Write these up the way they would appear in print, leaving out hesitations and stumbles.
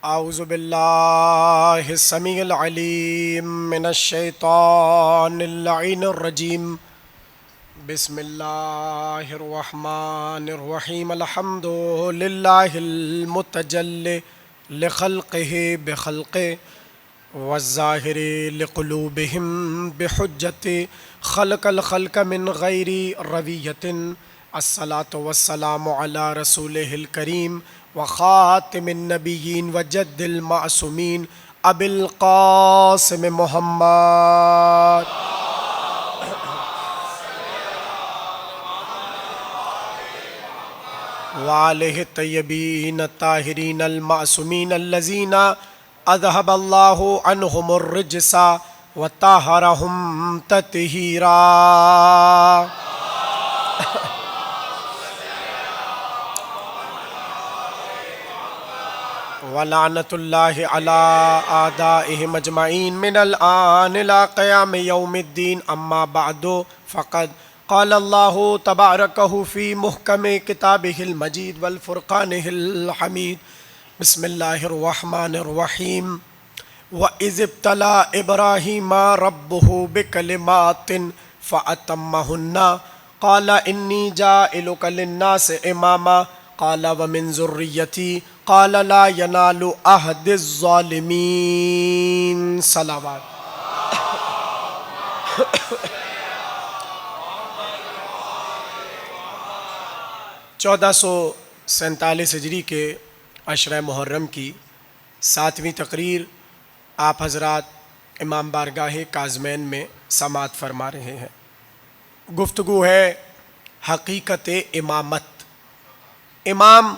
आऊज़ु बिल्लाहि समीइल अलीम मिनश शैतानिर लईनिर रजीम। बिस्मिल्लाहिर रहमानिर रहीम। अल्हम्दुलिल्लाहिल मुतजल्लि लिखल्क़िहि बिखल्क़िहि वज़्ज़ाहिरि लिक़ुलूबिहिम बिहुज्जति खलक़ल खल्क़ मिन गैरि रविय्यतिन। अस्सलातु वस्सलामु अला रसूलिहिल करीम व ख़ातिमिन नबिय्यीन व जद्दिल मासूमीन अबिल क़ासिम मुहम्मद व आलिहि तय्यबीन ताहिरीन अल मासूमीन अल्लज़ीना अज़हबल्लाहु अन्हुमुर रिज्सा व तहरहुम तत्हीरा। वलानतुल्लाहि अला आदाइहिम अजमईन मिनल आन इला क़याम यौमिद्दीन। अम्मा बअदु फ़क़द क़ाल अल्लाहु तबारकहु फ़ी मुहकम किताबिहिल मजीद वल फ़ुरक़ानिहिल हमीद। बिस्मिल्लाहिर रहमानिर रहीम। व इज़ इब्तला इब्राहीमा रब्बुहु बिकलिमातिन फ़अतम्महुन्ना क़ाल इन्नी जाइलुका लिन्नासि इमामा क़ाल व मिन ज़ुर्रिय्यती क़ाल ला यनालु अहदिज़ ज़ालिमीन। सलावत। 1447 हिजरी के अशरा मुहर्रम की 7वीं तकरीर आप हज़रात इमाम बारगाह काज़मैन में समाअत फरमा रहे हैं। गुफ्तगू है हकीकत इमामत। इमाम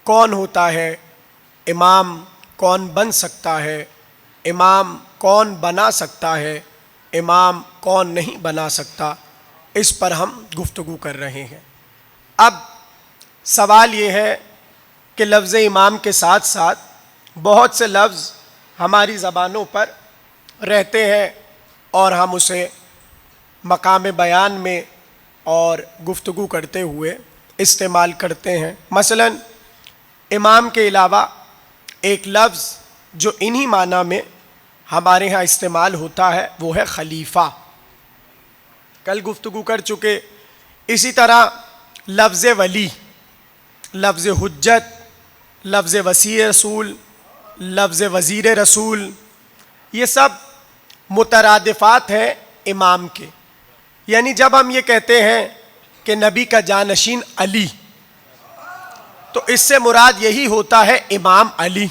कौन होता है, इमाम कौन बन सकता है, इमाम कौन बना सकता है, इमाम कौन नहीं बना सकता, इस पर हम गुफ्तगू कर रहे हैं। अब सवाल ये है कि लफ्ज़ इमाम के साथ साथ बहुत से लफ्ज़ हमारी ज़बानों पर रहते हैं और हम उसे मकाम बयान में और गुफ्तगू करते हुए इस्तेमाल करते हैं। मसलन इमाम के अलावा एक लफ्ज़ जो इन्हीं माना में हमारे यहाँ इस्तेमाल होता है वो है खलीफा। कल गुफ्तगू कर चुके। इसी तरह लफ्ज़ वली, लफ्ज़ हुज्जत, लफ्ज़ वसी रसूल, लफ्ज़ वज़ीर रसूल, ये सब मुतरादिफ़ात हैं इमाम के। यानी जब हम ये कहते हैं कि नबी का जानशीन अली, तो इससे मुराद यही होता है इमाम अली।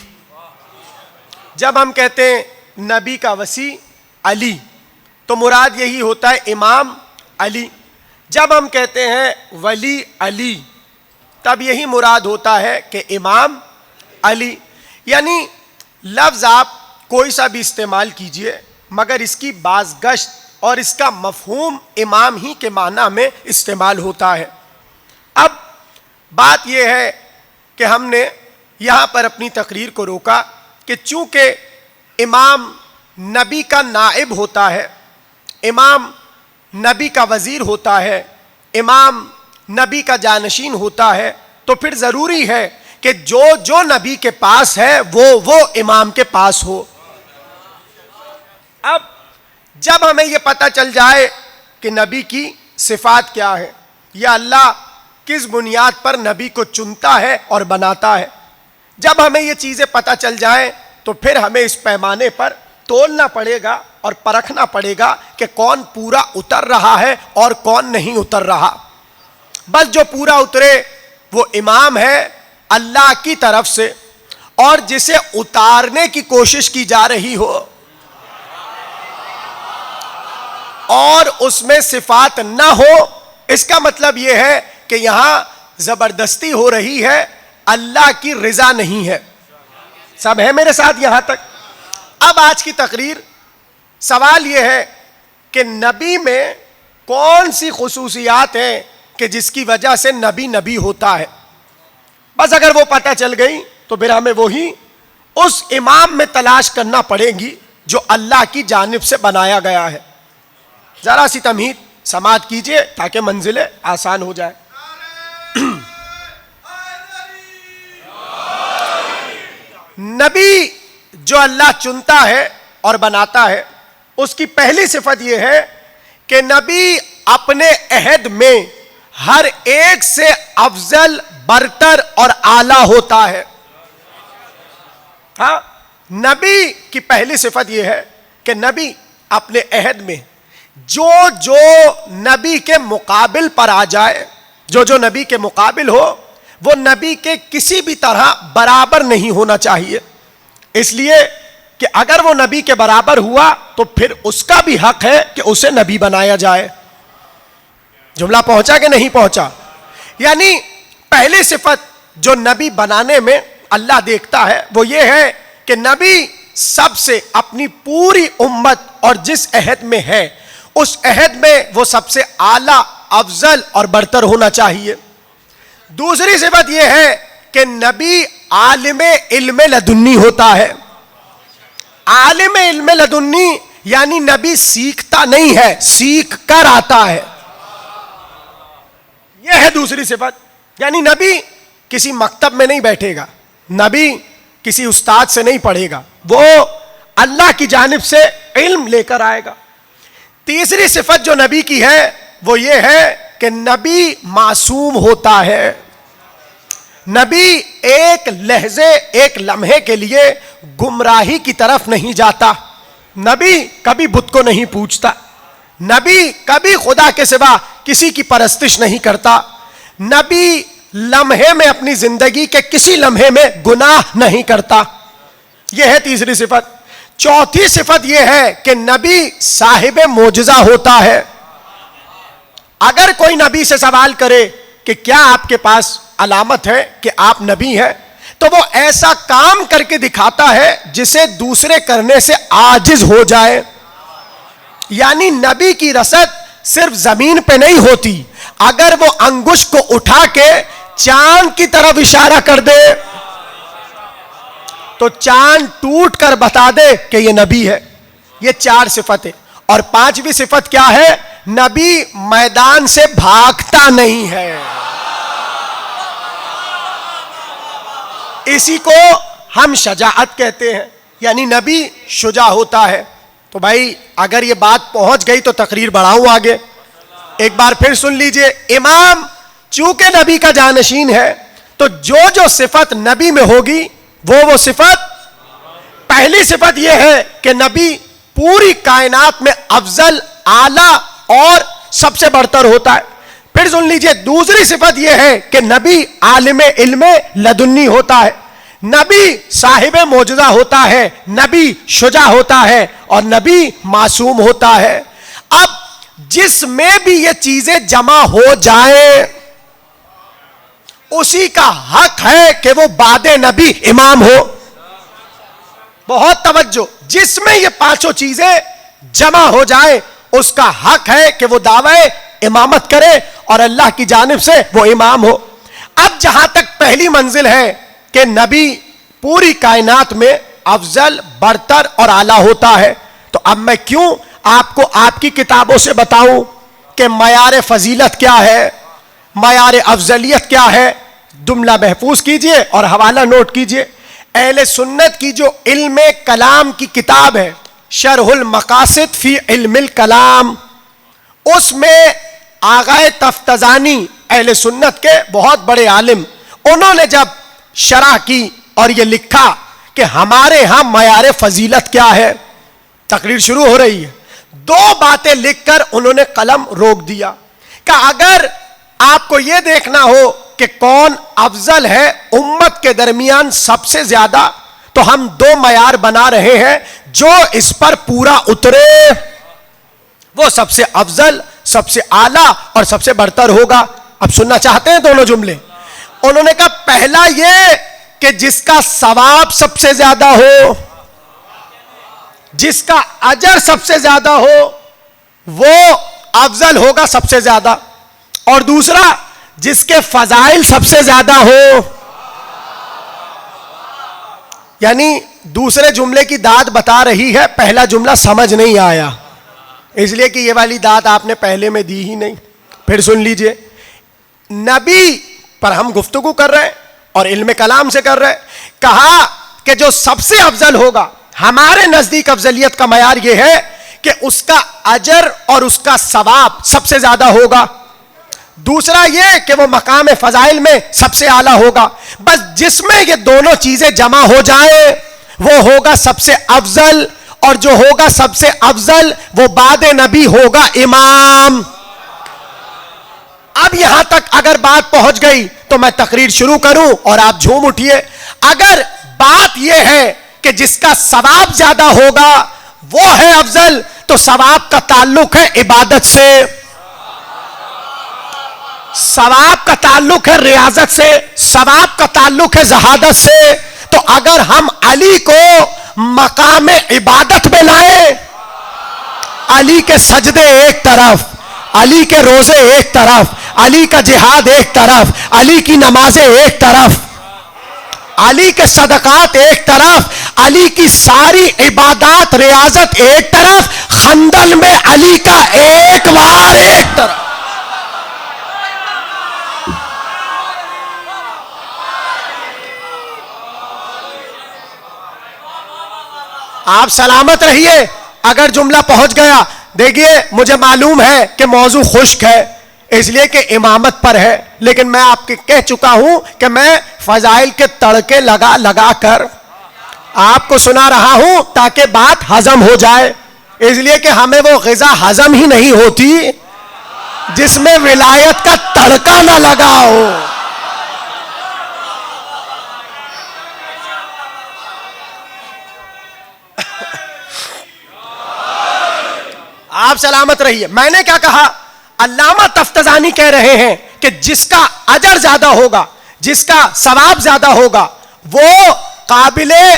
जब हम कहते हैं नबी का वसी अली, तो मुराद यही होता है इमाम अली। जब हम कहते हैं वली अली, तब यही मुराद होता है कि इमाम अली। यानी लफ्ज़ आप कोई सा भी इस्तेमाल कीजिए, मगर इसकी बाज़गश्त और इसका मफ़हूम इमाम ही के माना में इस्तेमाल होता है। अब बात यह है कि हमने यहाँ पर अपनी तकरीर को रोका कि चूँकि इमाम नबी का नाइब होता है, इमाम नबी का वज़ीर होता है, इमाम नबी का जानशीन होता है, तो फिर ज़रूरी है कि जो जो नबी के पास है वो इमाम के पास हो। अब जब हमें ये पता चल जाए कि नबी की सिफ़ात क्या है या अल्लाह किस बुनियाद पर नबी को चुनता है और बनाता है, जब हमें ये चीज़ें पता चल जाए, तो फिर हमें इस पैमाने पर तोलना पड़ेगा और परखना पड़ेगा कि कौन पूरा उतर रहा है और कौन नहीं उतर रहा। बस जो पूरा उतरे वो इमाम है अल्लाह की तरफ से, और जिसे उतारने की कोशिश की जा रही हो और उसमें सिफात न हो, इसका मतलब यह है कि यहाँ ज़बरदस्ती हो रही है, अल्लाह की रज़ा नहीं है। सब है मेरे साथ यहाँ तक? अब आज की तकरीर सवाल यह है कि नबी में कौन सी खुसूसियात हैं कि जिसकी वजह से नबी नबी होता है। बस अगर वो पता चल गई तो फिर हमें वही उस इमाम में तलाश करना पड़ेगी जो अल्लाह की जानिब से बनाया गया है। ज़रा सी तमहीद समाअत कीजिए ताकि मंजिलें आसान हो जाए। नबी जो अल्लाह चुनता है और बनाता है, उसकी पहली सिफत यह है कि नबी अपने अहद में हर एक से अफजल, बरतर और आला होता है। हाँ, नबी की पहली सिफत यह है कि नबी अपने अहद में जो जो नबी के मुकाबिल पर आ जाए, जो जो नबी के मुकाबिल हो, वो नबी के किसी भी तरह बराबर नहीं होना चाहिए। इसलिए कि अगर वो नबी के बराबर हुआ तो फिर उसका भी हक है कि उसे नबी बनाया जाए। जुमला पहुंचा कि नहीं पहुंचा? यानी पहली सिफत जो नबी बनाने में अल्लाह देखता है वो ये है कि नबी सबसे अपनी पूरी उम्मत और जिस अहद में है उस अहद में वो सबसे आला, अफजल और बरतर होना चाहिए। दूसरी सिफत यह है कि नबी आलिमे इल्मे लदुन्नी होता है। आलिमे इल्मे लदुन्नी यानी नबी सीखता नहीं है, सीख कर आता है। यह है दूसरी सिफत। यानी नबी किसी मकतब में नहीं बैठेगा, नबी किसी उस्ताद से नहीं पढ़ेगा, वो अल्लाह की जानिब से इल्म लेकर आएगा। तीसरी सिफत जो नबी की है वो ये है कि नबी मासूम होता है। नबी एक लहजे, एक लम्हे के लिए गुमराही की तरफ नहीं जाता। नबी कभी बुत को नहीं पूछता। नबी कभी खुदा के सिवा किसी की परस्तिश नहीं करता। नबी लम्हे में, अपनी जिंदगी के किसी लम्हे में गुनाह नहीं करता। यह है तीसरी सिफत। चौथी सिफत यह है कि नबी साहिब मोजज़ा होता है। अगर कोई नबी से सवाल करे कि क्या आपके पास अलामत है कि आप नबी हैं, तो वो ऐसा काम करके दिखाता है जिसे दूसरे करने से आजिज हो जाए। यानी नबी की रसद सिर्फ जमीन पे नहीं होती, अगर वो अंगुश को उठा के चांद की तरफ इशारा कर दे तो चांद टूट कर बता दे कि ये नबी है। ये चार सिफत है। और पांचवी सिफत क्या है? नबी मैदान से भागता नहीं है। इसी को हम शजाअत कहते हैं, यानी नबी शुजा होता है। तो भाई अगर ये बात पहुंच गई तो तकरीर बढ़ाऊं आगे। एक बार फिर सुन लीजिए। इमाम चूंकि नबी का जानशीन है तो जो जो सिफत नबी में होगी वो सिफत, पहली सिफत यह है कि नबी पूरी कायनात में अफजल, आला और सबसे बढ़तर होता है। फिर सुन लीजिए, दूसरी सिफत यह है कि नबी आलिमे इल्मे लदुन्नी होता है, नबी साहिब मोजज़ा होता है, नबी शुजा होता है और नबी मासूम होता है। अब जिसमें भी ये चीजें जमा हो जाए उसी का हक है कि वो बादे नबी इमाम हो। बहुत तवज्जो, जिसमें ये पांचों चीजें जमा हो जाए उसका हक है कि वो दावे इमामत करे और अल्लाह की जानिब से वो इमाम हो। अब जहां तक पहली मंजिल है कि नबी पूरी कायनात में अफजल, बरतर और आला होता है, तो अब मैं क्यों आपको आपकी किताबों से बताऊं कि मयार फजीलत क्या है, मयार अफजलियत क्या है। जुमला महफूज कीजिए और हवाला नोट कीजिए। अहले सुन्नत की जो इल्म कलाम की किताब है, शरहुल मकासिद फी इल्मिल कलाम, उसमें आगाए तफ्तजानी अहले सुन्नत के बहुत बड़े आलिम, उन्होंने जब शरह की और ये लिखा कि हमारे यहां मयार फजीलत क्या है, तकरीर शुरू हो रही है, दो बातें लिखकर उन्होंने कलम रोक दिया कि अगर आपको यह देखना हो कि कौन अफजल है उम्मत के दरमियान सबसे ज्यादा, तो हम दो मयार बना रहे हैं, जो इस पर पूरा उतरे वो सबसे अफजल, सबसे आला और सबसे बढ़तर होगा। अब सुनना चाहते हैं दोनों जुमले? उन्होंने कहा पहला ये कि जिसका सवाब सबसे ज्यादा हो, जिसका अजर सबसे ज्यादा हो, वो अफजल होगा सबसे ज्यादा, और दूसरा जिसके फजाइल सबसे ज्यादा हो। यानी दूसरे जुमले की दाद बता रही है, पहला जुमला समझ नहीं आया, इसलिए कि ये वाली दाद आपने पहले में दी ही नहीं। फिर सुन लीजिए, नबी पर हम गुफ्तगू कर रहे हैं और इल्म कलाम से कर रहे हैं। कहा कि जो सबसे अफजल होगा, हमारे नजदीक अफजलियत का मयार यह है कि उसका अजर और उसका सवाब सबसे ज्यादा होगा। दूसरा यह कि वो मकाम फजाइल में सबसे आला होगा। बस जिसमें ये दोनों चीजें जमा हो जाए वो होगा सबसे अफजल, और जो होगा सबसे अफजल वो बाद नबी होगा इमाम। अब यहां तक अगर बात पहुंच गई तो मैं तकरीर शुरू करूं और आप झूम उठिए। अगर बात यह है कि जिसका सवाब ज्यादा होगा वो है अफजल, तो सवाब का ताल्लुक है इबादत से, सवाब का ताल्लुक है रियाजत से, सवाब का ताल्लुक है जहादत से। तो अगर हम अली को मकाम इबादत में लाए, अली के सजदे एक तरफ, अली के रोजे एक तरफ, अली का जिहाद एक तरफ, अली की नमाजें एक तरफ, अली के सदकात एक तरफ, अली की सारी इबादत रियाजत एक तरफ, खंदल में अली का एक वार एक तरफ। आप सलामत रहिए। अगर जुमला पहुंच गया, देखिए मुझे मालूम है कि मौजू खुश्क है इसलिए कि इमामत पर है, लेकिन मैं आपके कह चुका हूं कि मैं फजाइल के तड़के लगा लगा कर आपको सुना रहा हूं ताकि बात हजम हो जाए। इसलिए कि हमें वो ग़िज़ा हजम ही नहीं होती जिसमें विलायत का तड़का ना लगा हो। आप सलामत रहिए। मैंने क्या कहा? अल्लामा तफ्तज़ानी कह रहे हैं कि जिसका अजर ज्यादा होगा, जिसका सवाब ज्यादा होगा, वो काबिले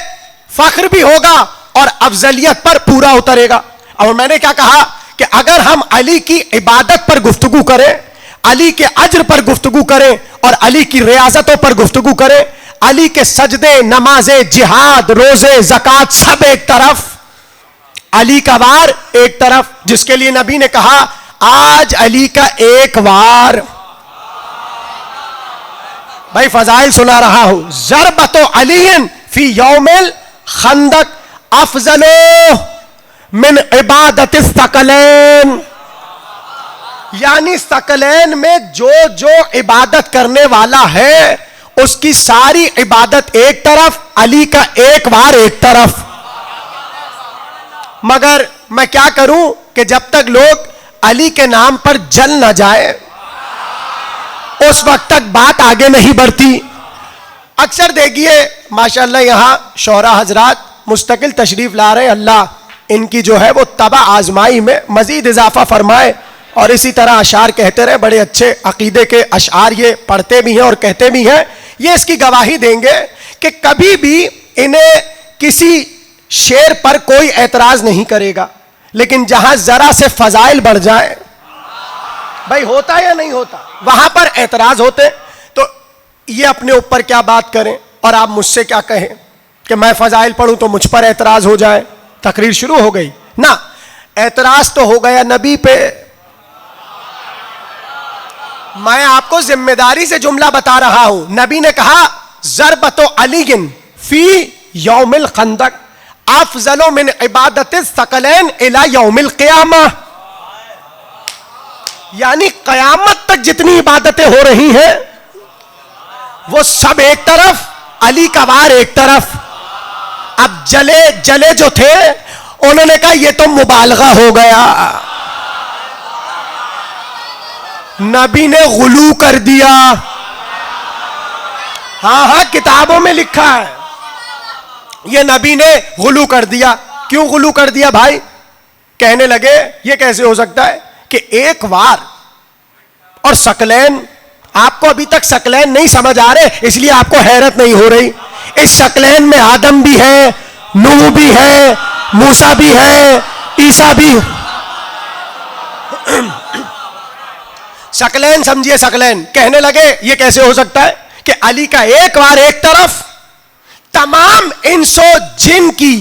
फख्र भी होगा और अफजलियत पर पूरा उतरेगा। और मैंने क्या कहा कि अगर हम अली की इबादत पर गुफ्तगू करें, अली के अजर पर गुफ्तगू करें और अली की रियाजतों पर गुफ्तगू करें, अली के सजदे, नमाजें, जिहाद, रोजे, ज़कात सब एक तरफ, अली का वार एक तरफ, जिसके लिए नबी ने कहा आज अली का एक वार। भाई फजाइल सुना रहा हूं। ज़रबतो अलीन फी यौमिल खंदक अफजलो मिन इबादत सकलैन, यानी सकलैन में जो जो इबादत करने वाला है उसकी सारी इबादत एक तरफ, अली का एक वार एक तरफ। मगर मैं क्या करूं कि जब तक लोग अली के नाम पर जल न जाए उस वक्त तक बात आगे नहीं बढ़ती। अक्सर देखिए माशाअल्लाह यहां शौहरा हजरात मुस्तकिल तशरीफ ला रहे हैं। अल्लाह इनकी जो है वो तबा आजमाई में मजीद इजाफा फरमाए और इसी तरह अशार कहते रहे। बड़े अच्छे अकीदे के अशार ये पढ़ते भी हैं और कहते भी हैं। ये इसकी गवाही देंगे कि कभी भी इन्हें किसी शेर पर कोई एतराज नहीं करेगा, लेकिन जहां जरा से फजाइल बढ़ जाए, भाई होता या नहीं होता, वहां पर एतराज होते। तो ये अपने ऊपर क्या बात करें और आप मुझसे क्या कहें कि मैं फजाइल पढ़ूं तो मुझ पर एतराज हो जाए। तकरीर शुरू हो गई ना, एतराज तो हो गया नबी पे। मैं आपको जिम्मेदारी से जुमला बता रहा हूं। नबी ने कहा ज़रबतो अलीगिन फी यौमिल खंदक अफजलो मिन इबादत सकलैन इला यौमिल क़ियामा, यानी कयामत तक जितनी इबादतें हो रही हैं वो सब एक तरफ, अली का वार एक तरफ। अब जले जले जो थे उन्होंने कहा ये तो मुबालगा हो गया, नबी ने गुलू कर दिया। हाँ हाँ किताबों में लिखा है, ये नबी ने गुलू कर दिया। क्यों गुलू कर दिया भाई? कहने लगे ये कैसे हो सकता है कि एक वार और सकलैन, आपको अभी तक सकलैन नहीं समझ आ रहे इसलिए आपको हैरत नहीं हो रही। इस सकलैन में आदम भी है, नूह भी है, मूसा भी है, ईसा भी। सकलैन समझिए, सकलैन। कहने लगे ये कैसे हो सकता है कि अली का एक वार एक तरफ, तमाम इंसो जिन की,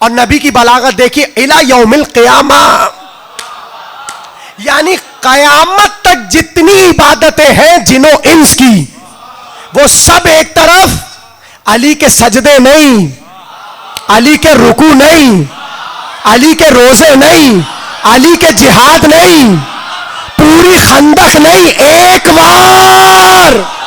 और नबी की बलागत देखिए, इला यौमिल क़ियामा, यानी कयामत तक जितनी इबादतें हैं जिनो इंस की वो सब एक तरफ, अली के सजदे नहीं, अली के रुकू नहीं, अली के रोजे नहीं, अली के जिहाद नहीं, पूरी खंदक नहीं, एक बार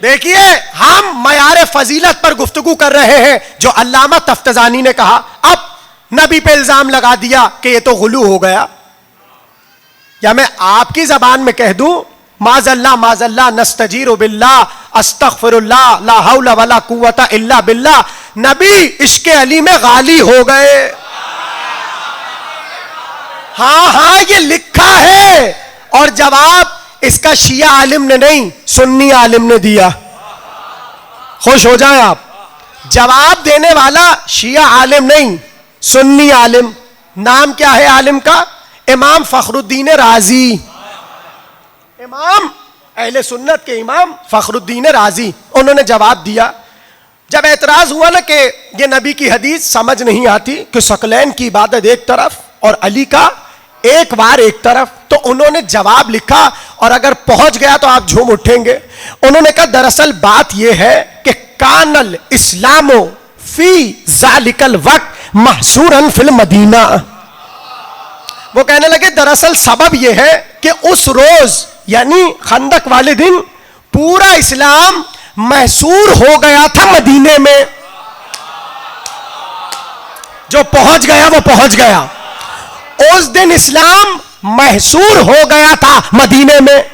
देखिए, हम मयार फजीलत पर गुफ्तगू कर रहे हैं जो अल्लामा तफ्तजानी ने कहा। अब नबी पे इल्जाम लगा दिया कि ये तो गुलू हो गया। या मैं आपकी जबान में कह दूं, माजल्ला नस्तजीरु बिल्लाह अस्तगफिरुल्लाह ला हौला वला कुव्वता इल्ला बिल्लाह। नबी इश्क़े अली में गाली हो गए। हाँ, ये लिखा है। और जवाब इसका शिया आलिम ने नहीं, सुन्नी आलिम ने दिया। खुश हो जाए आप। जवाब देने वाला शिया आलिम नहीं, सुन्नी आलिम। नाम क्या है आलिम का? इमाम फखरुद्दीन राजी। इमाम अहले सुन्नत के इमाम फखरुद्दीन राजी, उन्होंने जवाब दिया। जब एतराज हुआ ना कि ये नबी की हदीस समझ नहीं आती कि सकलैन की इबादत एक तरफ और अली का एक बार एक तरफ, तो उन्होंने जवाब लिखा। और अगर पहुंच गया तो आप झूम उठेंगे। उन्होंने कहा दरअसल बात यह है कि कानल इस्लामो फी जालिकल वक्त महसूरन फिल मदीना। वो कहने लगे दरअसल सबब यह है कि उस रोज यानी खंदक वाले दिन पूरा इस्लाम महसूर हो गया था मदीने में। जो पहुंच गया वो पहुंच गया। उस दिन इस्लाम महसूर हो गया था मदीने में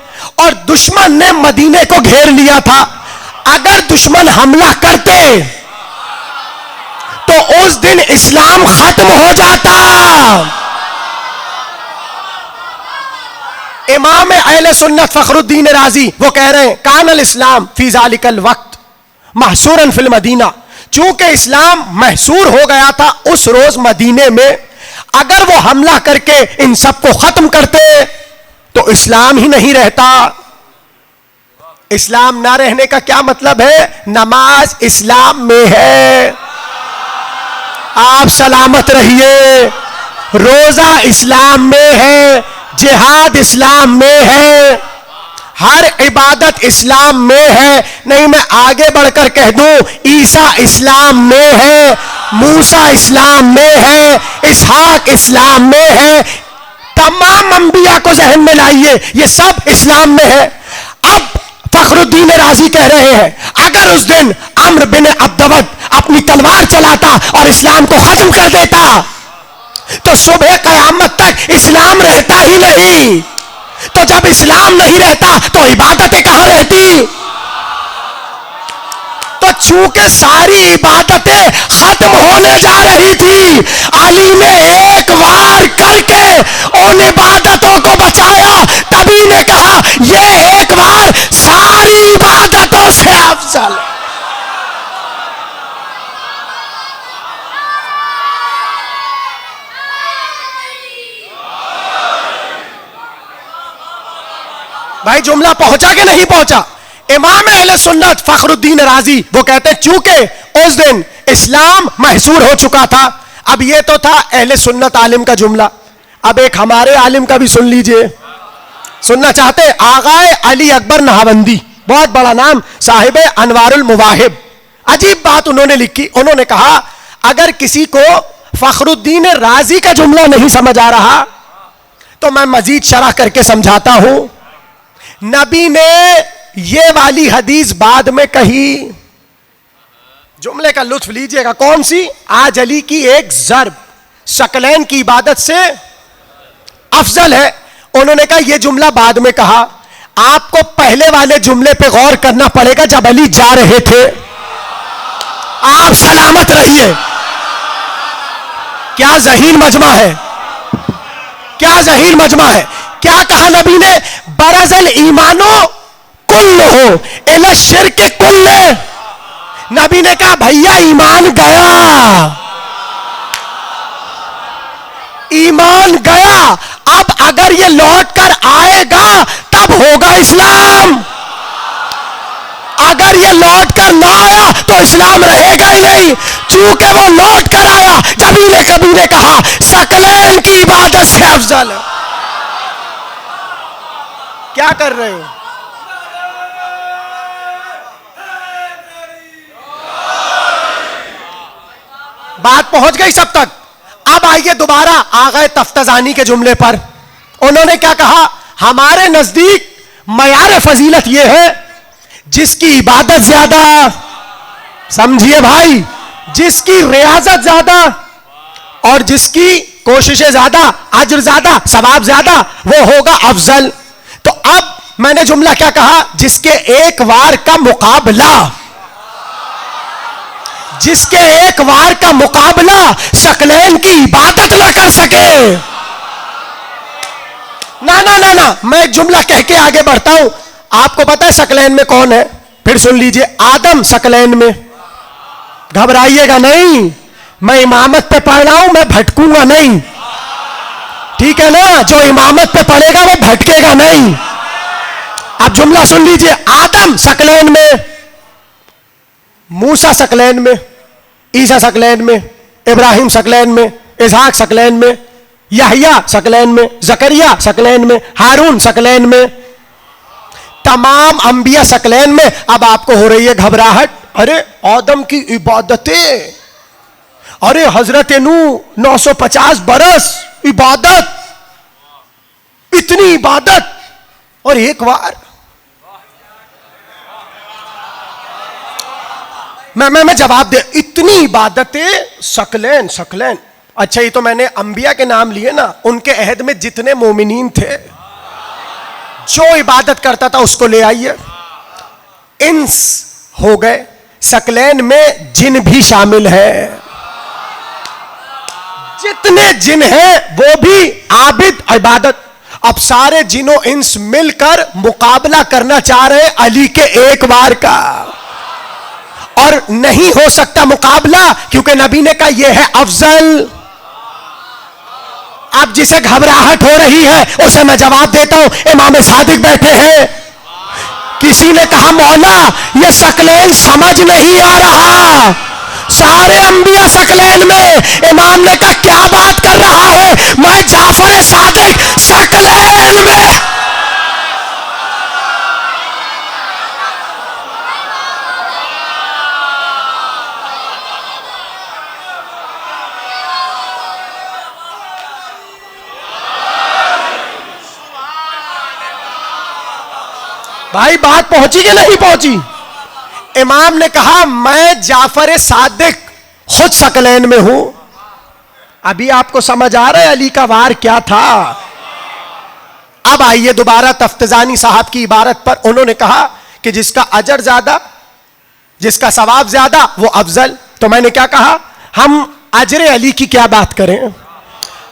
और दुश्मन ने मदीने को घेर लिया था। अगर दुश्मन हमला करते तो उस दिन इस्लाम खत्म हो जाता। इमाम अहले सुन्नत फखरुद्दीन राजी वो कह रहे हैं कानल इस्लाम फी जालिकल वक्त महसूरन फिल मदीना। चूंकि इस्लाम महसूर हो गया था उस रोज मदीने में, अगर वो हमला करके इन सबको खत्म करते तो इस्लाम ही नहीं रहता। इस्लाम ना रहने का क्या मतलब है? नमाज इस्लाम में है, आप सलामत रहिए। रोजा इस्लाम में है, जिहाद इस्लाम में है, हर इबादत इस्लाम में है। नहीं, मैं आगे बढ़कर कह दूं, ईसा इस्लाम में है, मूसा इस्लाम में है, इसहाक इस्लाम में है। तमाम अंबिया को जहन में लाइए, ये सब इस्लाम में है। अब फखरुद्दीन राजी कह रहे हैं अगर उस दिन अम्र बिन अब्दवद अपनी तलवार चलाता और इस्लाम को खत्म कर देता तो सुबह कयामत तक इस्लाम रहता ही नहीं। तो जब इस्लाम नहीं रहता तो इबादतें कहां रहती? तो चूंकि सारी इबादतें खत्म होने जा रही थी, अली ने एक बार करके उन इबादतों को बचाया। तभी ने कहा यह एक बार सारी इबादतों से अफजल। भाई जुमला पहुंचा कि नहीं पहुंचा? इमाम अहले सुन्नत फखरुद्दीन राजी वो कहते हैं चूंकि उस दिन इस्लाम महसूर हो चुका था। अब ये तो था अहले सुन्नत आलिम का जुमला, अब एक हमारे आलिम का भी सुन लीजिए। सुनना चाहते? आगाए अली अकबर नहाबंदी, बहुत बड़ा नाम, साहिब अनवारुल मुवाहिब। अजीब बात उन्होंने लिखी। उन्होंने कहा अगर किसी को फखरुद्दीन राजी का जुमला नहीं समझ आ रहा तो मैं मजीद शरह करके समझाता हूं। नबी ने ये वाली हदीस बाद में कही, जुमले का लुत्फ लीजिएगा। कौन सी? आज अली की एक ज़र्ब शकलैन की इबादत से अफजल है। उन्होंने कहा यह जुमला बाद में कहा, आपको पहले वाले जुमले पे गौर करना पड़ेगा जब अली जा रहे थे। आप सलामत रहिए। क्या ज़हीन मजमा है, क्या ज़हीन मजमा है। क्या कहा नबी ने? बरज़ल ईमानो कुल्ल हो इला शिर्क कुल्ल। नबी ने कहा भैया ईमान गया, ईमान गया। अब अगर ये लौट कर आएगा तब होगा इस्लाम। अगर ये लौट कर ना आया तो इस्लाम रहेगा ही नहीं। चूंकि वो लौट कर आया, जब ने कभी ने कहा सकलैन की इबादत से अफजल है। क्या कर रहे हो? बात पहुंच गई सब तक। अब आइए दोबारा आ गए तफ्ताजानी के जुमले पर। उन्होंने क्या कहा? हमारे नजदीक मयार फजीलत यह है जिसकी इबादत ज्यादा, समझिए भाई, जिसकी रियाजत ज्यादा और जिसकी कोशिशें ज्यादा, अजर ज्यादा, सवाब ज्यादा, वो होगा अफजल। तो अब मैंने जुमला क्या कहा? जिसके एक वार का मुकाबला, जिसके एक वार का मुकाबला शकलैन की इबादत ना कर सके। ना ना ना ना, मैं एक जुमला कह के आगे बढ़ता हूं। आपको पता है शकलैन में कौन है? फिर सुन लीजिए, आदम शकलैन में। घबराइएगा नहीं, मैं इमामत पे पढ़ रहा हूं, मैं भटकूंगा नहीं, ठीक है ना? जो इमामत पे पढ़ेगा वो भटकेगा नहीं। अब जुमला सुन लीजिए, आदम शकलैन में, मूसा शकलैन में, ईसा शकलैन में, इब्राहिम शकलैन में, इसहाक शकलैन में, यहया शकलैन में, जकरिया शकलैन में, हारून शकलैन में, तमाम अंबिया शकलैन में। अब आपको हो रही है घबराहट, अरे आदम की इबादतें, अरे हजरत नू 950 बरस इबादत, इतनी इबादत और एक बार। मैं जवाब दे, इतनी इबादतें शकलैन शकलैन। अच्छा, ये तो मैंने अंबिया के नाम लिए ना, उनके अहद में जितने मोमिनीन थे, जो इबादत करता था उसको ले आइए। इंस हो गए, शकलैन में जिन भी शामिल है, जितने जिन हैं वो भी आबिद इबादत। अब सारे जिनों इंस मिलकर मुकाबला करना चाह रहे अली के एक बार का, और नहीं हो सकता मुकाबला, क्योंकि नबी ने कहा यह है अफजल। अब जिसे घबराहट हो रही है उसे मैं जवाब देता हूं। इमाम सादिक बैठे हैं, किसी ने कहा मौला यह शकलैन समझ नहीं आ रहा, सारे अंबिया शकलैन में। इमाम ने कहा क्या बात कर रहा है, मैं जाफर सादिक शकलैन में। भाई बात पहुंची कि नहीं पहुंची? इमाम ने कहा मैं जाफर सादिक खुद शकलैन में हूं। अभी आपको समझ आ रहा है अली का वार क्या था? अब आइए दोबारा तफ्ताजानी साहब की इबारत पर। उन्होंने कहा कि जिसका अजर ज्यादा, जिसका सवाब ज्यादा, वो अफजल। तो मैंने क्या कहा? हम अजर अली की क्या बात करें,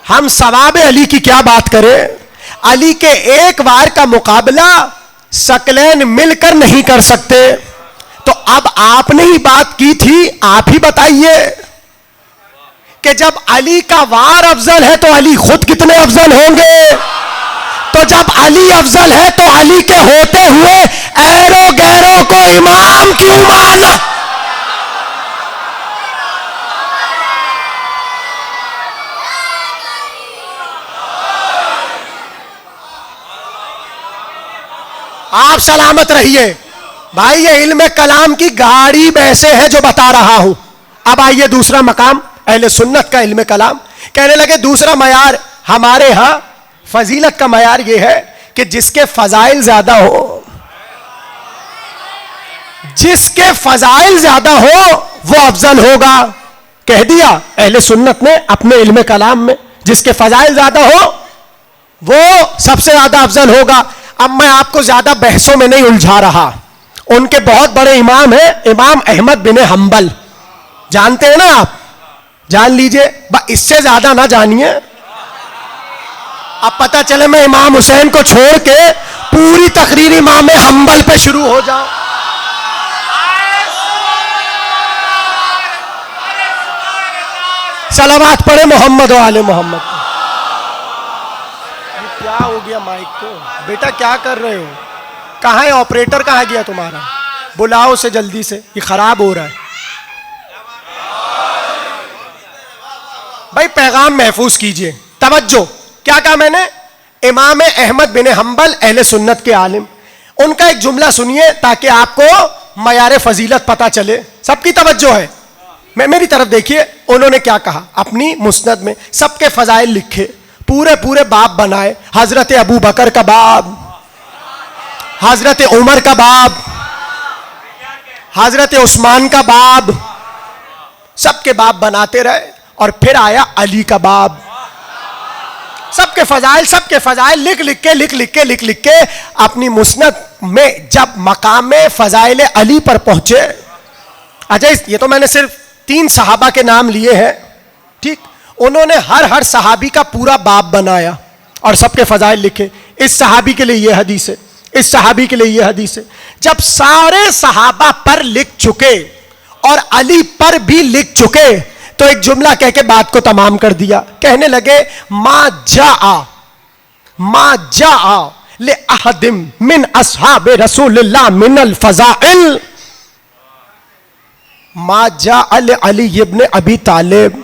हम सवाब अली की क्या बात करें? अली के एक वार का मुकाबला शकलैन मिलकर नहीं कर सकते। तो अब आपने ही बात की थी, आप ही बताइए कि जब अली का वार अफजल है तो अली खुद कितने अफजल होंगे? तो जब अली अफजल है तो अली के होते हुए ऐरो गैरों को इमाम क्यों माना? आप सलामत रहिए भाई, ये इल्म कलाम की गाड़ी वैसे है जो बता रहा हूं। अब आइए दूसरा मकाम, अहले सुन्नत का इल्म कलाम। कहने लगे दूसरा मयार हमारे यहां फजीलत का मयार ये है कि जिसके फजाइल ज्यादा हो, जिसके फजाइल ज्यादा हो वो अफजल होगा। कह दिया अहले सुन्नत ने अपने इल्म कलाम में, जिसके फजाइल ज्यादा हो वो सबसे ज्यादा अफजल होगा। अब मैं आपको ज्यादा बहसों में नहीं उलझा रहा। उनके बहुत बड़े इमाम हैं, इमाम अहमद बिन हंबल, जानते हैं ना आप? जान लीजिए, इससे ज्यादा ना जानिए। अब पता चले मैं इमाम हुसैन को छोड़ के पूरी तकरीर इमाम हंबल पे शुरू हो जाऊं। सलावत पढ़े मोहम्मद वाले मोहम्मद। क्या हो गया माइक को? बेटा क्या कर रहे हो? कहाँ है ऑपरेटर? कहाँ गया तुम्हारा? बुलाओ उसे जल्दी से, ये खराब हो रहा है। भाई पैगाम महफूज कीजिए, तवज्जो। क्या कहा मैंने? इमाम अहमद बिन हंबल अहले सुन्नत के आलिम, उनका एक जुमला सुनिए ताकि आपको मयार फजीलत पता चले। सबकी तवज्जो है, मेरी तरफ देखिए। उन्होंने क्या कहा अपनी मुस्नद में, सबके फजाइल लिखे, पूरे पूरे बाब बनाए। हजरत अबू बकर का बाब, हजरत उमर का बाब, हजरत उस्मान का बाब, सबके बाब बनाते रहे। और फिर आया अली का बाब। सबके फजाइल लिख लिख के अपनी मुस्नद में जब मकाम फजाइल अली पर पहुंचे। अच्छा, ये तो मैंने सिर्फ 3 सहाबा के नाम लिए हैं, ठीक। उन्होंने हर सहाबी का पूरा बाब बनाया और सबके फजाइल लिखे। इस सहाबी के लिए ये हदीस है, इस सहाबी के लिए ये हदीस है। जब सारे सहाबा पर लिख चुके और अली पर भी लिख चुके तो एक जुमला कह के बात को तमाम कर दिया। कहने लगे मा जा ले अहदिम मिन अस्हाबे रसूलुल्लाह मिनल फजाइल मा जा अली इब्न अबी तालिब।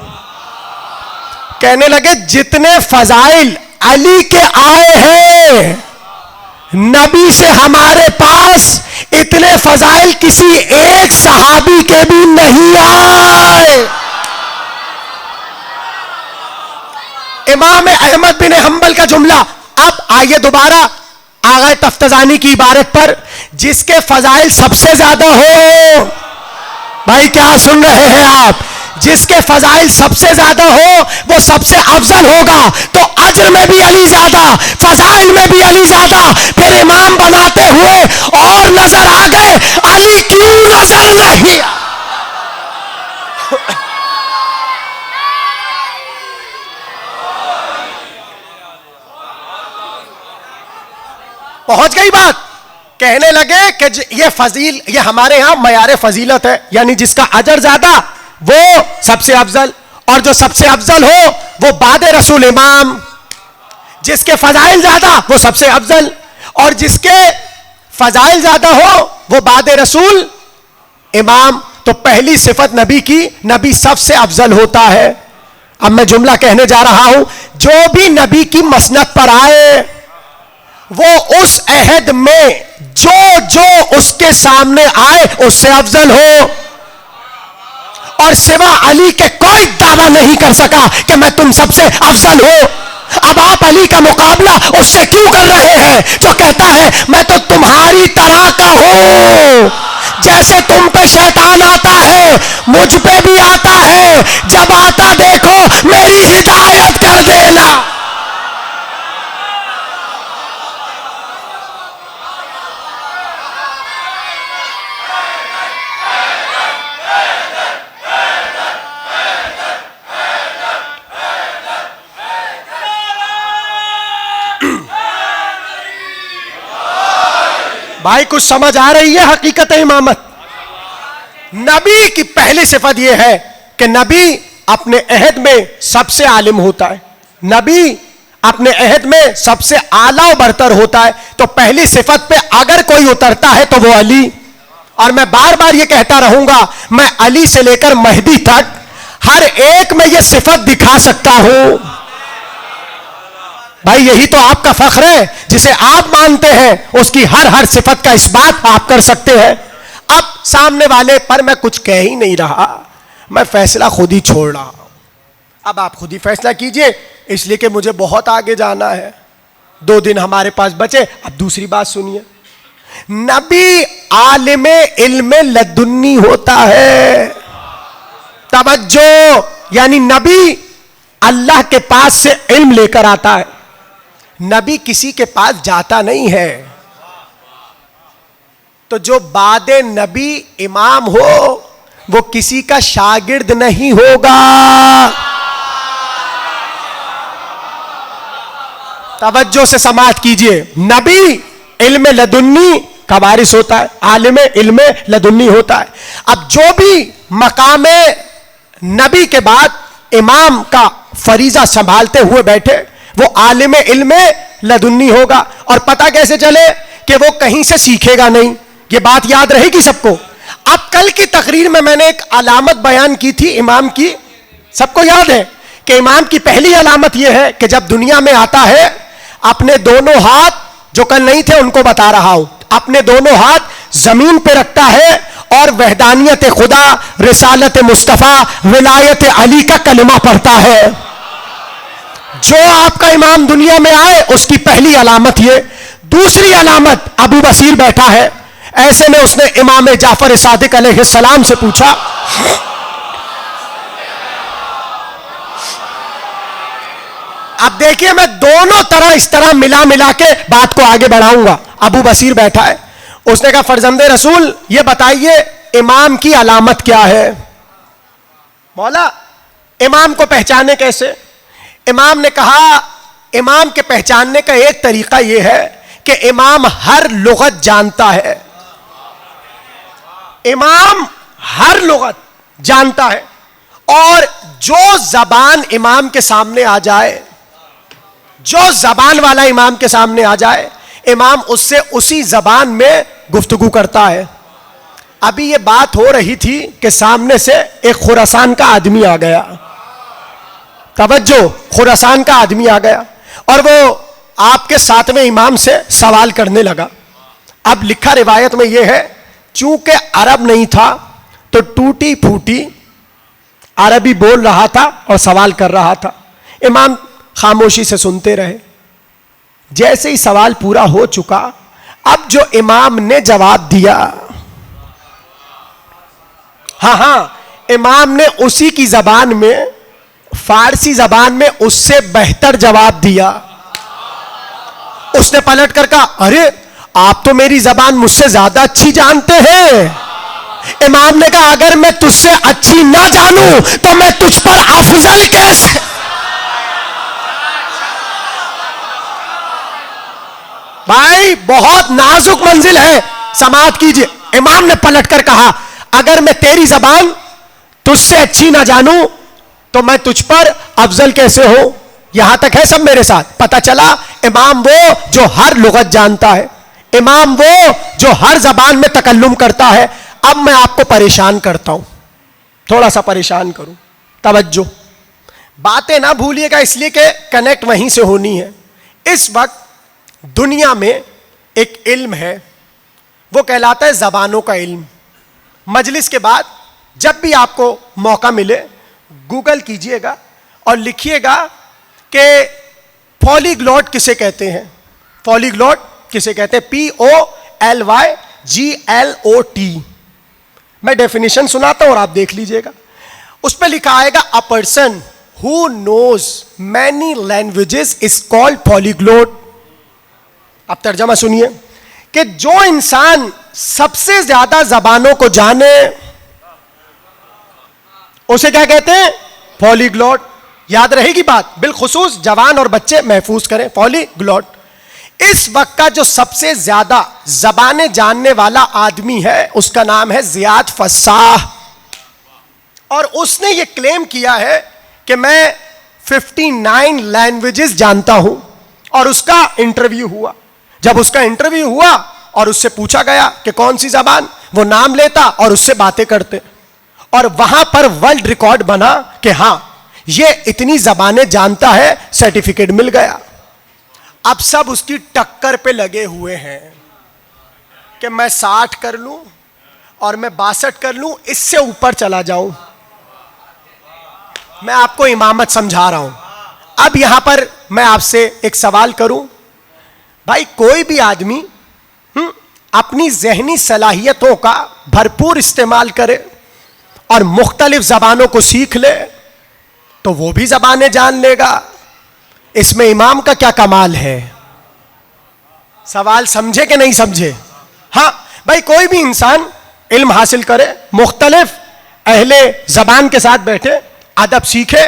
कहने लगे जितने फजाइल अली के आए हैं नबी से हमारे पास, इतने फजाइल किसी एक सहाबी के भी नहीं आए। इमाम अहमद बिन हंबल का जुमला। अब आइए दोबारा आगे तफ्तजानी की इबारत पर, जिसके फजाइल सबसे ज्यादा हो, भाई क्या सुन रहे हैं आप, जिसके फजाइल सबसे ज्यादा हो वो सबसे अफजल होगा। तो अजर में भी अली ज्यादा, फजाइल में भी अली ज्यादा। फिर इमाम बनाते हुए और नजर आ गए, अली क्यों नजर नहीं आ? पहुंच गई बात। कहने लगे कि ये हमारे यहां मयार फजीलत है, यानी जिसका अजर ज्यादा वो सबसे अफजल, और जो सबसे अफजल हो वो बाद रसूल इमाम, जिसके फजाइल ज्यादा वो सबसे अफजल, और जिसके फजाइल ज्यादा हो वो बाद रसूल इमाम। तो पहली सिफत नबी की, नबी सबसे अफजल होता है। अब मैं जुमला कहने जा रहा हूं, जो भी नबी की मसनद पर आए वो उस अहद में जो जो उसके सामने आए उससे अफजल हो, और सिवा अली के कोई दावा नहीं कर सका कि मैं तुम सबसे अफजल हूं। अब आप अली का मुकाबला उससे क्यों कर रहे हैं जो कहता है मैं तो तुम्हारी तरह का हूं, जैसे तुम पे शैतान आता है मुझ पे भी आता है, जब आता देखो मेरी हिदायत कर देना। भाई कुछ समझ आ रही है हकीकत इमामत? नबी की पहली सिफत यह है कि नबी अपने अहद में सबसे आलिम होता है, नबी अपने अहद में सबसे आला बरतर होता है। तो पहली सिफत पे अगर कोई उतरता है तो वो अली। और मैं बार बार ये कहता रहूंगा, मैं अली से लेकर महदी तक हर एक में ये सिफत दिखा सकता हूं। भाई यही तो आपका फख्र है, जिसे आप मानते हैं उसकी हर सिफत का इस्बात आप कर सकते हैं। अब सामने वाले पर मैं कुछ कह ही नहीं रहा, मैं फैसला खुद ही छोड़ रहा हूं। अब आप खुद ही फैसला कीजिए, इसलिए कि मुझे बहुत आगे जाना है, 2 दिन हमारे पास बचे। अब दूसरी बात सुनिए, नबी आलिमे इल्मे लदुन्नी होता है। तवज्जो, यानी नबी अल्लाह के पास से इल्म लेकर आता है, नबी किसी के पास जाता नहीं है। तो जो बादे नबी इमाम हो वो किसी का शागिर्द नहीं होगा। तवज्जो से समाअत कीजिए, नबी इल्म लदुन्नी का वारिस होता है, आलिम इल्म लदुन्नी होता है। अब जो भी मकामे नबी के बाद इमाम का फरीजा संभालते हुए बैठे वो आलिम इल्म लदुन्नी होगा। और पता कैसे चले कि वो कहीं से सीखेगा नहीं, ये बात याद रहेगी सबको। अब कल की तकरीर में मैंने एक अलामत बयान की थी इमाम की, सबको याद है कि इमाम की पहली अलामत यह है कि जब दुनिया में आता है अपने दोनों हाथ, जो कल नहीं थे उनको बता रहा हूं, अपने दोनों हाथ जमीन पे रखता है और वहदानियत खुदा, रिसालत मुस्तफा, विलायत अली का कलमा पढ़ता है। जो आपका इमाम दुनिया में आए उसकी पहली अलामत ये। दूसरी अलामत, अबू बसीर बैठा है, ऐसे में उसने इमाम जाफर सादिक अलैहिस्सलाम से पूछा, अब देखिए मैं दोनों तरह इस तरह मिला मिला के बात को आगे बढ़ाऊंगा। अबू बसीर बैठा है, उसने कहा फर्जंदे रसूल ये बताइए इमाम की अलामत क्या है। मौला इमाम को पहचाने कैसे? इमाम ने कहा इमाम के पहचानने का एक तरीका यह है कि इमाम हर लुगत जानता है। इमाम हर लुगत जानता है और जो जबान इमाम के सामने आ जाए, जो जबान वाला इमाम के सामने आ जाए, इमाम उससे उसी जबान में गुफ्तगू करता है। अभी ये बात हो रही थी कि सामने से एक खुरासान का आदमी आ गया। तवज्जो, खुरासान का आदमी आ गया और वो आपके सातवें इमाम से सवाल करने लगा। अब लिखा रिवायत में यह है, चूंकि अरब नहीं था तो टूटी फूटी अरबी बोल रहा था और सवाल कर रहा था। इमाम खामोशी से सुनते रहे। जैसे ही सवाल पूरा हो चुका, अब जो इमाम ने जवाब दिया, इमाम ने उसी की जबान में, फारसी जबान में उससे बेहतर जवाब दिया। उसने पलट कर कहा, अरे आप तो मेरी जबान मुझसे ज्यादा अच्छी जानते हैं। इमाम ने कहा, अगर मैं तुझसे अच्छी ना जानूं तो मैं तुझ पर अफजल कैसे? भाई बहुत नाजुक मंजिल है, समाअत कीजिए। इमाम ने पलट कर कहा, अगर मैं तेरी जबान तुझसे अच्छी ना जानूं तो मैं तुझ पर अफजल कैसे हो? यहां तक है सब मेरे साथ? पता चला इमाम वो जो हर लुगत जानता है, इमाम वो जो हर जबान में तकल्लुम करता है। अब मैं आपको परेशान करता हूं, थोड़ा सा परेशान करूं। तवज्जो, बातें ना भूलिएगा इसलिए कि कनेक्ट वहीं से होनी है। इस वक्त दुनिया में एक इल्म है, वो कहलाता है जबानों का इल्म। मजलिस के बाद जब भी आपको मौका मिले गूगल कीजिएगा और लिखिएगा कि पॉलीग्लॉट किसे कहते हैं। पॉलीग्लॉट किसे कहते हैं? POLYGLOT। मैं डेफिनेशन सुनाता हूं और आप देख लीजिएगा। उस पर लिखा आएगा, a person who knows many languages is called polyglot. अब तर्जमा सुनिए कि जो इंसान सबसे ज्यादा जबानों को जाने उसे क्या कहते हैं? पॉलीग्लॉट। याद रहेगी बात, बिलखुसूस जवान और बच्चे महफूज करें, पॉलीग्लॉट। इस वक्त का जो सबसे ज्यादा जबानें जानने वाला आदमी है उसका नाम है जियाद फसाह, और उसने ये क्लेम किया है कि मैं 59 लैंग्वेजेस जानता हूं। और उसका इंटरव्यू हुआ। जब उसका इंटरव्यू हुआ और उससे पूछा गया कि कौन सी जबान, वो नाम लेता और उससे बातें करते, और वहां पर वर्ल्ड रिकॉर्ड बना कि हां ये इतनी जबानें जानता है, सर्टिफिकेट मिल गया। अब सब उसकी टक्कर पे लगे हुए हैं कि मैं 60 कर लूं और मैं 62 कर लूं, इससे ऊपर चला जाऊं। मैं आपको इमामत समझा रहा हूं। अब यहां पर मैं आपसे एक सवाल करूं, भाई कोई भी आदमी अपनी जहनी सलाहियतों का भरपूर इस्तेमाल करे और मुख्तलिफ जबानों को सीख ले तो वो भी जबानें जान लेगा। इसमें इमाम का क्या कमाल है? सवाल समझे कि नहीं समझे? हाँ भाई, कोई भी इंसान इल्म हासिल करे, मुख्तलिफ अहले जबान के साथ बैठे, अदब सीखे,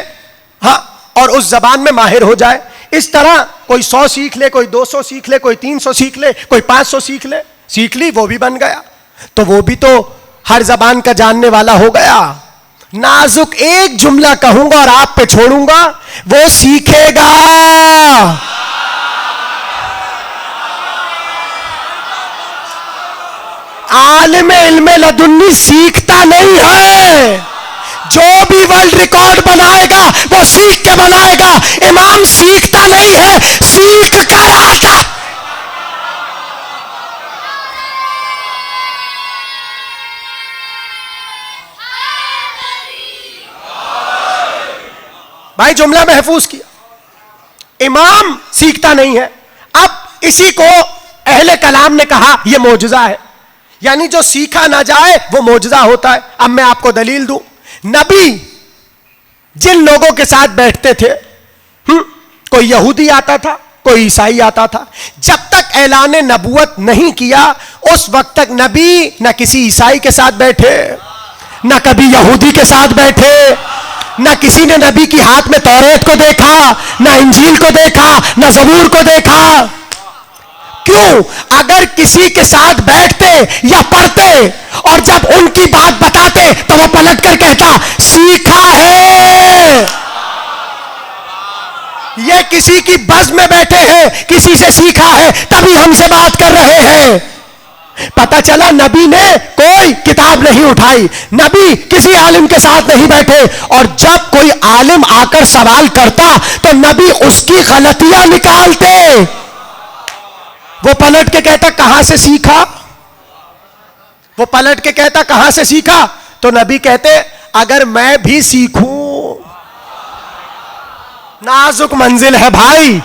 हाँ, और उस जबान में माहिर हो जाए। इस तरह कोई 100 सीख ले, कोई 200 सीख ले, कोई 300 सीख ले, कोई 500 सीख ले, सीख ली वो भी बन गया, तो वो भी तो हर जबान का जानने वाला हो गया। नाजुक एक जुमला कहूंगा और आप पे छोड़ूंगा, वो सीखेगा। आलिम इल्म लदुन्नी सीखता नहीं है। जो भी वर्ल्ड रिकॉर्ड बनाएगा वो सीख के बनाएगा। इमाम सीखता नहीं है, सीख कर आता। भाई जुमला महफूज किया, इमाम सीखता नहीं है। अब इसी को अहले कलाम ने कहा यह मौजज़ा है, यानी जो सीखा ना जाए वो मौजज़ा होता है। अब मैं आपको दलील दूं, नबी जिन लोगों के साथ बैठते थे, कोई यहूदी आता था, कोई ईसाई आता था, जब तक ऐलान नबूवत नहीं किया उस वक्त तक नबी न किसी ईसाई के साथ बैठे, न कभी यहूदी के साथ बैठे, न किसी ने नबी की हाथ में तौरेत को देखा, न इंजील को देखा, न ज़बूर को देखा। क्यों? अगर किसी के साथ बैठते या पढ़ते और जब उनकी बात बताते तो वो पलट कर कहता सीखा है। ये किसी की बज़ में बैठे हैं, किसी से सीखा है तभी हमसे बात कर रहे हैं। पता चला नबी ने कोई किताब नहीं उठाई, नबी किसी आलिम के साथ नहीं बैठे, और जब कोई आलिम आकर सवाल करता तो नबी उसकी गलतियां निकालते। वो पलट के कहता कहां से सीखा, वो पलट के कहता कहां से सीखा, तो नबी कहते अगर मैं भी सीखूं, नाजुक मंजिल है भाई,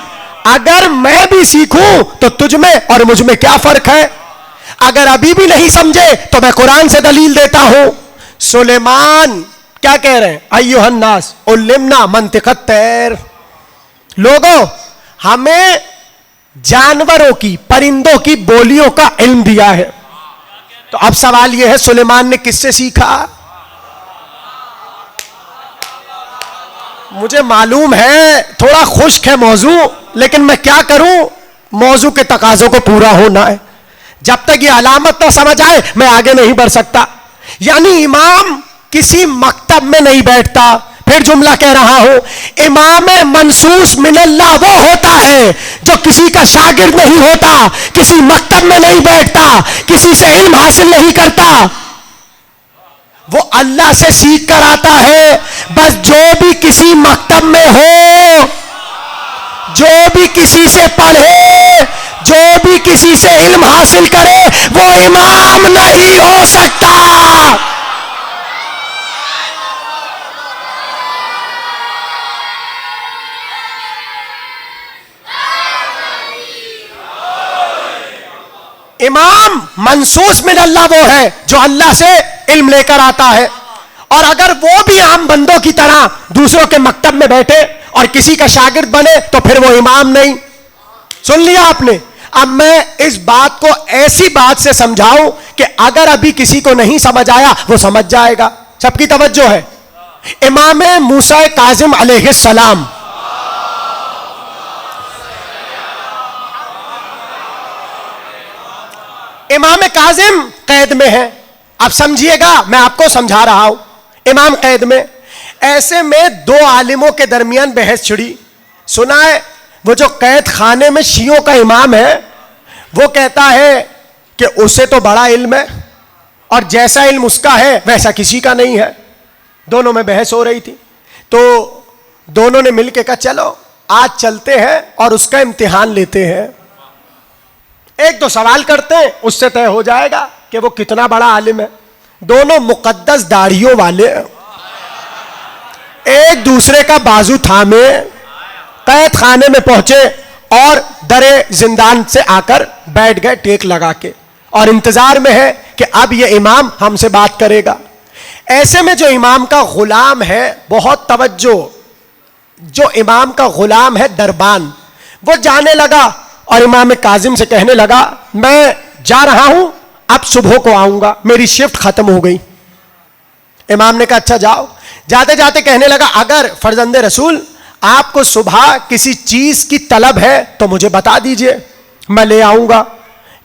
अगर मैं भी सीखूं तो तुझ में और मुझ में क्या फर्क है। अगर अभी भी नहीं समझे तो मैं कुरान से दलील देता हूं। सुलेमान क्या कह रहे हैं, अय्युहन नास उल्लिमना मंतिक़त तैर, लोगों हमें जानवरों की, परिंदों की बोलियों का इल्म दिया है। तो अब सवाल यह है सुलेमान ने किससे सीखा। मुझे मालूम है थोड़ा खुश्क है मौजू, लेकिन मैं क्या करूं, मौजू के तकाजों को पूरा होना है। जब तक ये अलामत ना समझ आए मैं आगे नहीं बढ़ सकता। यानी इमाम किसी मकतब में नहीं बैठता। फिर जुमला कह रहा हूं, इमाम मनसूस मिनल्लाह वो होता है जो किसी का शागिर्द नहीं होता, किसी मकतब में नहीं बैठता, किसी से इल्म हासिल नहीं करता, वो अल्लाह से सीख कर आता है। बस जो भी किसी मकतब में हो, जो भी किसी से पढ़े, जो भी किसी से इल्म हासिल करे, वो इमाम नहीं हो सकता। इमाम मनसूस मिन अल्लाह वो है जो अल्लाह से इल्म लेकर आता है। और अगर वो भी आम बंदों की तरह दूसरों के मकतब में बैठे और किसी का शागिर्द बने तो फिर वो इमाम नहीं। सुन लिया आपने। अब मैं इस बात को ऐसी बात से समझाऊं कि अगर अभी किसी को नहीं समझ आया वो समझ जाएगा। सबकी तवज्जो है। इमाम मूसा काजिम अलैहिस्सलाम, इमाम काजिम कैद में है। अब समझिएगा, मैं आपको समझा रहा हूं। इमाम कैद में, ऐसे में दो आलिमों के दरमियान बहस छिड़ी। सुना है वो जो कैद खाने में शियों का इमाम है वो कहता है कि उसे तो बड़ा इल्म है और जैसा इल्म उसका है वैसा किसी का नहीं है। दोनों में बहस हो रही थी तो दोनों ने मिलकर कहा चलो आज चलते हैं और उसका इम्तिहान लेते हैं। एक दो सवाल करते हैं, उससे तय हो जाएगा कि वो कितना बड़ा आलिम है। दोनों मुकद्दस दाढ़ियों वाले एक दूसरे का बाजू थामे कैद खाने में पहुंचे और दरे जिंदान से आकर बैठ गए टेक लगा के, और इंतजार में है कि अब ये इमाम हमसे बात करेगा। ऐसे में जो इमाम का गुलाम है, बहुत तवज्जो, जो इमाम का गुलाम है दरबान, वो जाने लगा और इमाम काजिम से कहने लगा मैं जा रहा हूं, अब सुबह को आऊंगा, मेरी शिफ्ट खत्म हो गई। इमाम ने कहा अच्छा जाओ। जाते जाते कहने लगा अगर फर्जंदे रसूल आपको सुबह किसी चीज की तलब है तो मुझे बता दीजिए, मैं ले आऊंगा।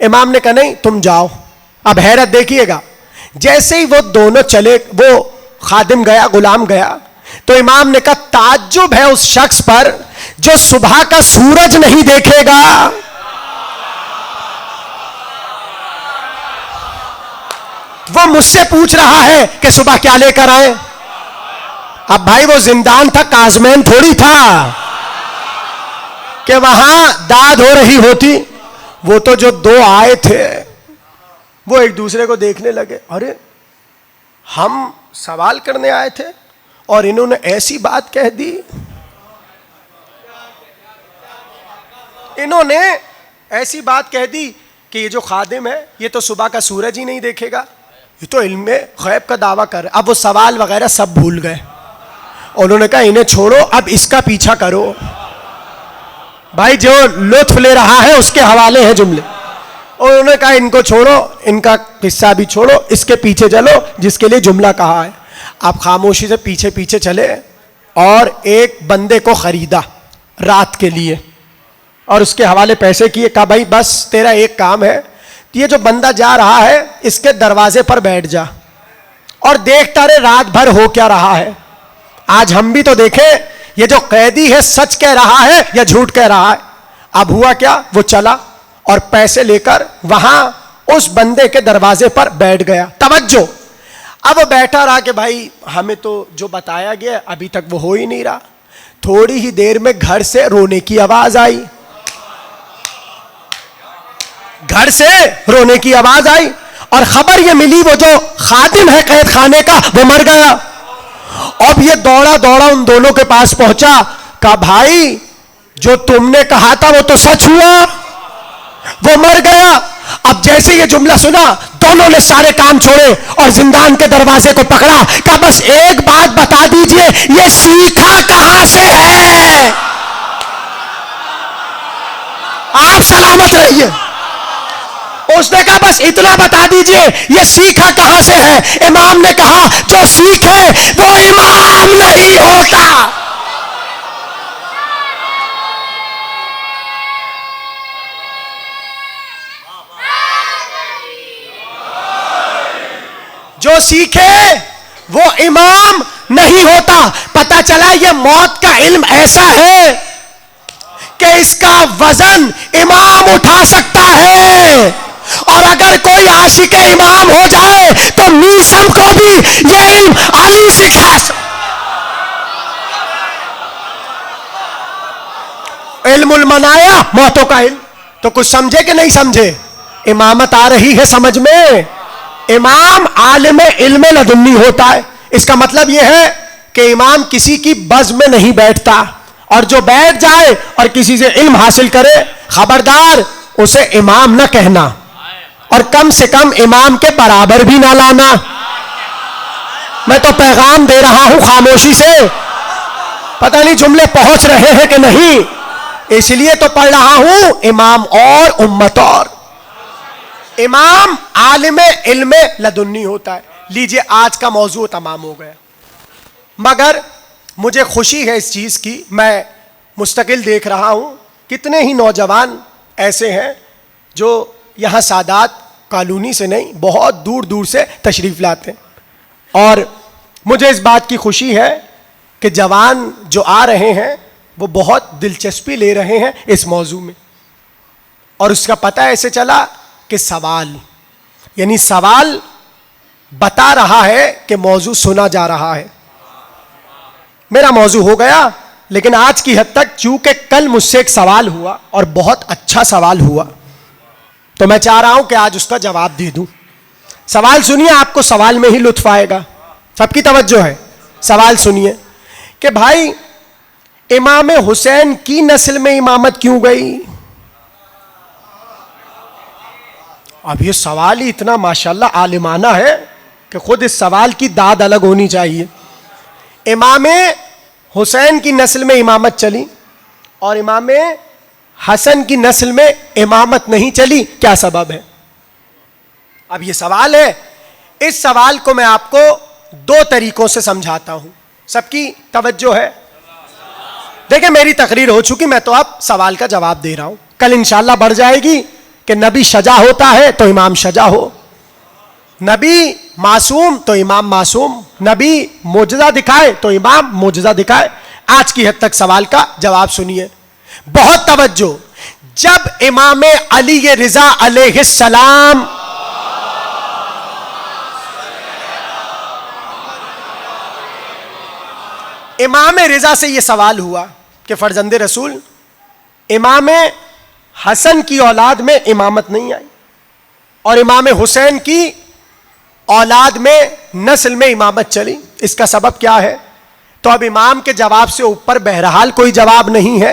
इमाम ने कहा नहीं तुम जाओ। अब हैरत देखिएगा, जैसे ही वो दोनों चले, वो खादिम गया, गुलाम गया, तो इमाम ने कहा ताज्जुब है उस शख्स पर जो सुबह का सूरज नहीं देखेगा। वो मुझसे पूछ रहा है कि सुबह क्या लेकर आए। अब भाई वो जिंदान था, काजमैन थोड़ी था कि वहां दाद हो रही होती, वो तो जो दो आए थे वो एक दूसरे को देखने लगे, अरे हम सवाल करने आए थे और इन्होंने ऐसी बात कह दी, इन्होंने ऐसी बात कह दी कि ये जो खादिम है ये तो सुबह का सूरज ही नहीं देखेगा, ये तो इल्म गैब का दावा कर। अब वो सवाल वगैरह सब भूल गए, उन्होंने कहा इन्हें छोड़ो, अब इसका पीछा करो। भाई जो लुत्फ ले रहा है उसके हवाले है जुमले। उन्होंने कहा इनको छोड़ो, इनका किस्सा भी छोड़ो, इसके पीछे चलो जिसके लिए जुमला कहा है। आप खामोशी से पीछे पीछे चले और एक बंदे को खरीदा रात के लिए और उसके हवाले पैसे किए। कहा भाई बस तेरा एक काम है, ये जो बंदा जा रहा है इसके दरवाजे पर बैठ जा और देखता रहे रात भर हो क्या रहा है। आज हम भी तो देखें ये जो कैदी है सच कह रहा है या झूठ कह रहा है। अब हुआ क्या, वो चला और पैसे लेकर वहां उस बंदे के दरवाजे पर बैठ गया। तवज्जो, अब वो बैठा रहा कि भाई हमें तो जो बताया गया अभी तक वो हो ही नहीं रहा। थोड़ी ही देर में घर से रोने की आवाज आई, घर से रोने की आवाज आई और खबर ये मिली वो जो खादिम है कैद खाने का वो मर गया। अब ये दौड़ा दौड़ा उन दोनों के पास पहुंचा, कहा भाई जो तुमने कहा था वो तो सच हुआ, वो मर गया। अब जैसे ये जुमला सुना दोनों ने सारे काम छोड़े और जिंदान के दरवाजे को पकड़ा। कहा बस एक बात बता दीजिए, ये सीखा कहां से है? आप सलामत रहिए। उसने कहा बस इतना बता दीजिए ये सीखा कहां से है? इमाम ने कहा जो सीखे वो इमाम नहीं होता। जो सीखे वो इमाम नहीं होता। पता चला ये मौत का इल्म ऐसा है कि इसका वजन इमाम उठा सकता है और अगर कोई आशिक इमाम हो जाए तो मीसम को भी ये इल्म अली सिखा इल्मुल मनाया, मौतों का इल्म। तो कुछ समझे कि नहीं समझे? इमामत आ रही है समझ में। इमाम आलिम इल्म लदुन्नी होता है। इसका मतलब यह है कि इमाम किसी की बज़ में नहीं बैठता और जो बैठ जाए और किसी से इल्म हासिल करे खबरदार उसे इमाम ना कहना और कम से कम इमाम के बराबर भी ना लाना। मैं तो पैगाम दे रहा हूं खामोशी से, पता नहीं जुमले पहुंच रहे हैं कि नहीं, इसलिए तो पढ़ रहा हूं। इमाम और उम्मत और। इमाम आलिम इल्म लदुन्नी होता है। लीजिए आज का मौजू तमाम हो गया, मगर मुझे खुशी है इस चीज की, मैं मुस्तकिल देख रहा हूं कितने ही नौजवान ऐसे हैं जो यहाँ सादात कॉलोनी से नहीं बहुत दूर दूर से तशरीफ लाते हैं और मुझे इस बात की खुशी है कि जवान जो आ रहे हैं वो बहुत दिलचस्पी ले रहे हैं इस मौजू में। और उसका पता ऐसे चला कि सवाल यानी सवाल बता रहा है कि मौजू सुना जा रहा है। मेरा मौजू हो गया, लेकिन आज की हद तक चूंकि कल मुझसे एक सवाल हुआ और बहुत अच्छा सवाल हुआ तो मैं चाह रहा हूं कि आज उसका जवाब दे दूं। सवाल सुनिए, आपको सवाल में ही लुत्फ आएगा। सबकी तवज्जो है, सवाल सुनिए कि भाई इमाम हुसैन की नस्ल में इमामत क्यों गई? अब ये सवाल ही इतना माशाल्लाह आलिमाना है कि खुद इस सवाल की दाद अलग होनी चाहिए। इमाम हुसैन की नस्ल में इमामत चली और इमाम हसन की नस्ल में इमामत नहीं चली, क्या सबब है? अब ये सवाल है। इस सवाल को मैं आपको दो तरीकों से समझाता हूं। सबकी तवज्जो है? देखिए मेरी तकरीर हो चुकी, मैं तो अब सवाल का जवाब दे रहा हूं। कल इंशाल्लाह बढ़ जाएगी कि नबी शजा होता है तो इमाम शजा हो, नबी मासूम तो इमाम मासूम, नबी मोजज़ा दिखाए तो इमाम मोजज़ा दिखाए। आज की हद तक सवाल का जवाब सुनिए, बहुत तवज्जो। जब इमाम अली रिजा अलैहिस्सलाम इमाम रिजा से यह सवाल हुआ कि फर्जंदे रसूल इमाम हसन की औलाद में इमामत नहीं आई और इमाम हुसैन की औलाद में नस्ल में इमामत चली। इसका सबब क्या है? तो अब इमाम के जवाब से ऊपर बहरहाल कोई जवाब नहीं है।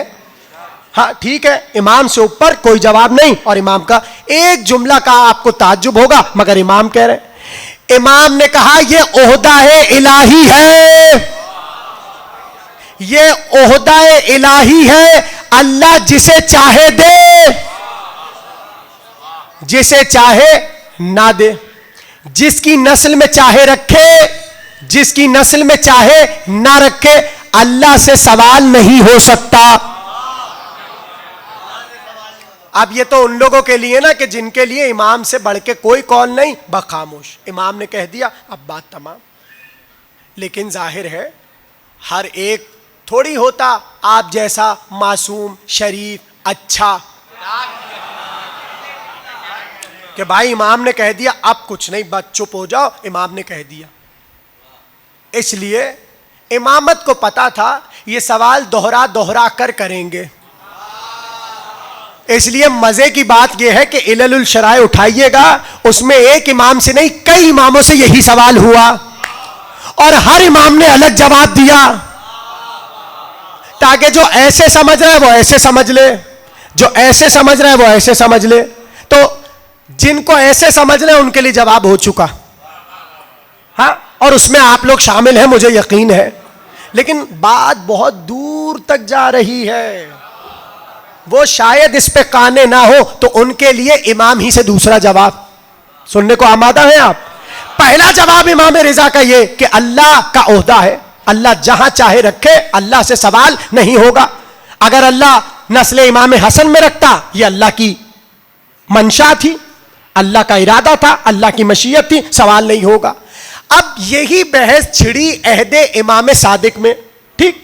हाँ ठीक है, इमाम से ऊपर कोई जवाब नहीं। और इमाम का एक जुमला का आपको ताज्जुब होगा, मगर इमाम कह रहे, इमाम ने कहा यह ओहदा इलाही है, यह ओहदा इलाही है, अल्लाह जिसे चाहे दे, जिसे चाहे ना दे, जिसकी नस्ल में चाहे रखे, जिसकी नस्ल में चाहे ना रखे, अल्लाह से सवाल नहीं हो सकता। अब ये तो उन लोगों के लिए ना कि जिनके लिए इमाम से बढ़ के कोई कौल नहीं, बखामोश। इमाम ने कह दिया, अब बात तमाम। लेकिन जाहिर है हर एक थोड़ी होता आप जैसा मासूम, शरीफ, अच्छा, कि भाई इमाम ने कह दिया अब कुछ नहीं, बस चुप हो जाओ, इमाम ने कह दिया। इसलिए इमामत को पता था ये सवाल दोहरा दोहरा कर करेंगे। इसलिए मजे की बात यह है कि इललुल शराय उठाइएगा, उसमें एक इमाम से नहीं कई इमामों से यही सवाल हुआ और हर इमाम ने अलग जवाब दिया, ताकि जो ऐसे समझ रहा है वो ऐसे समझ ले, जो ऐसे समझ रहा है वो ऐसे समझ ले। तो जिनको ऐसे समझ ले उनके लिए जवाब हो चुका। हाँ, और उसमें आप लोग शामिल हैं, मुझे यकीन है। लेकिन बात बहुत दूर तक जा रही है, वो शायद इस पे काने ना हो, तो उनके लिए इमाम ही से दूसरा जवाब सुनने को आमादा है आप। पहला जवाब इमाम रिजा का ये कि अल्लाह का ओहदा है, अल्लाह जहां चाहे रखे, अल्लाह से सवाल नहीं होगा। अगर अल्लाह नस्ल इमाम हसन में रखता, ये अल्लाह की मंशा थी, अल्लाह का इरादा था, अल्लाह की मशीयत थी, सवाल नहीं होगा। अब यही बहस छिड़ी अहदे इमाम सादिक में, ठीक,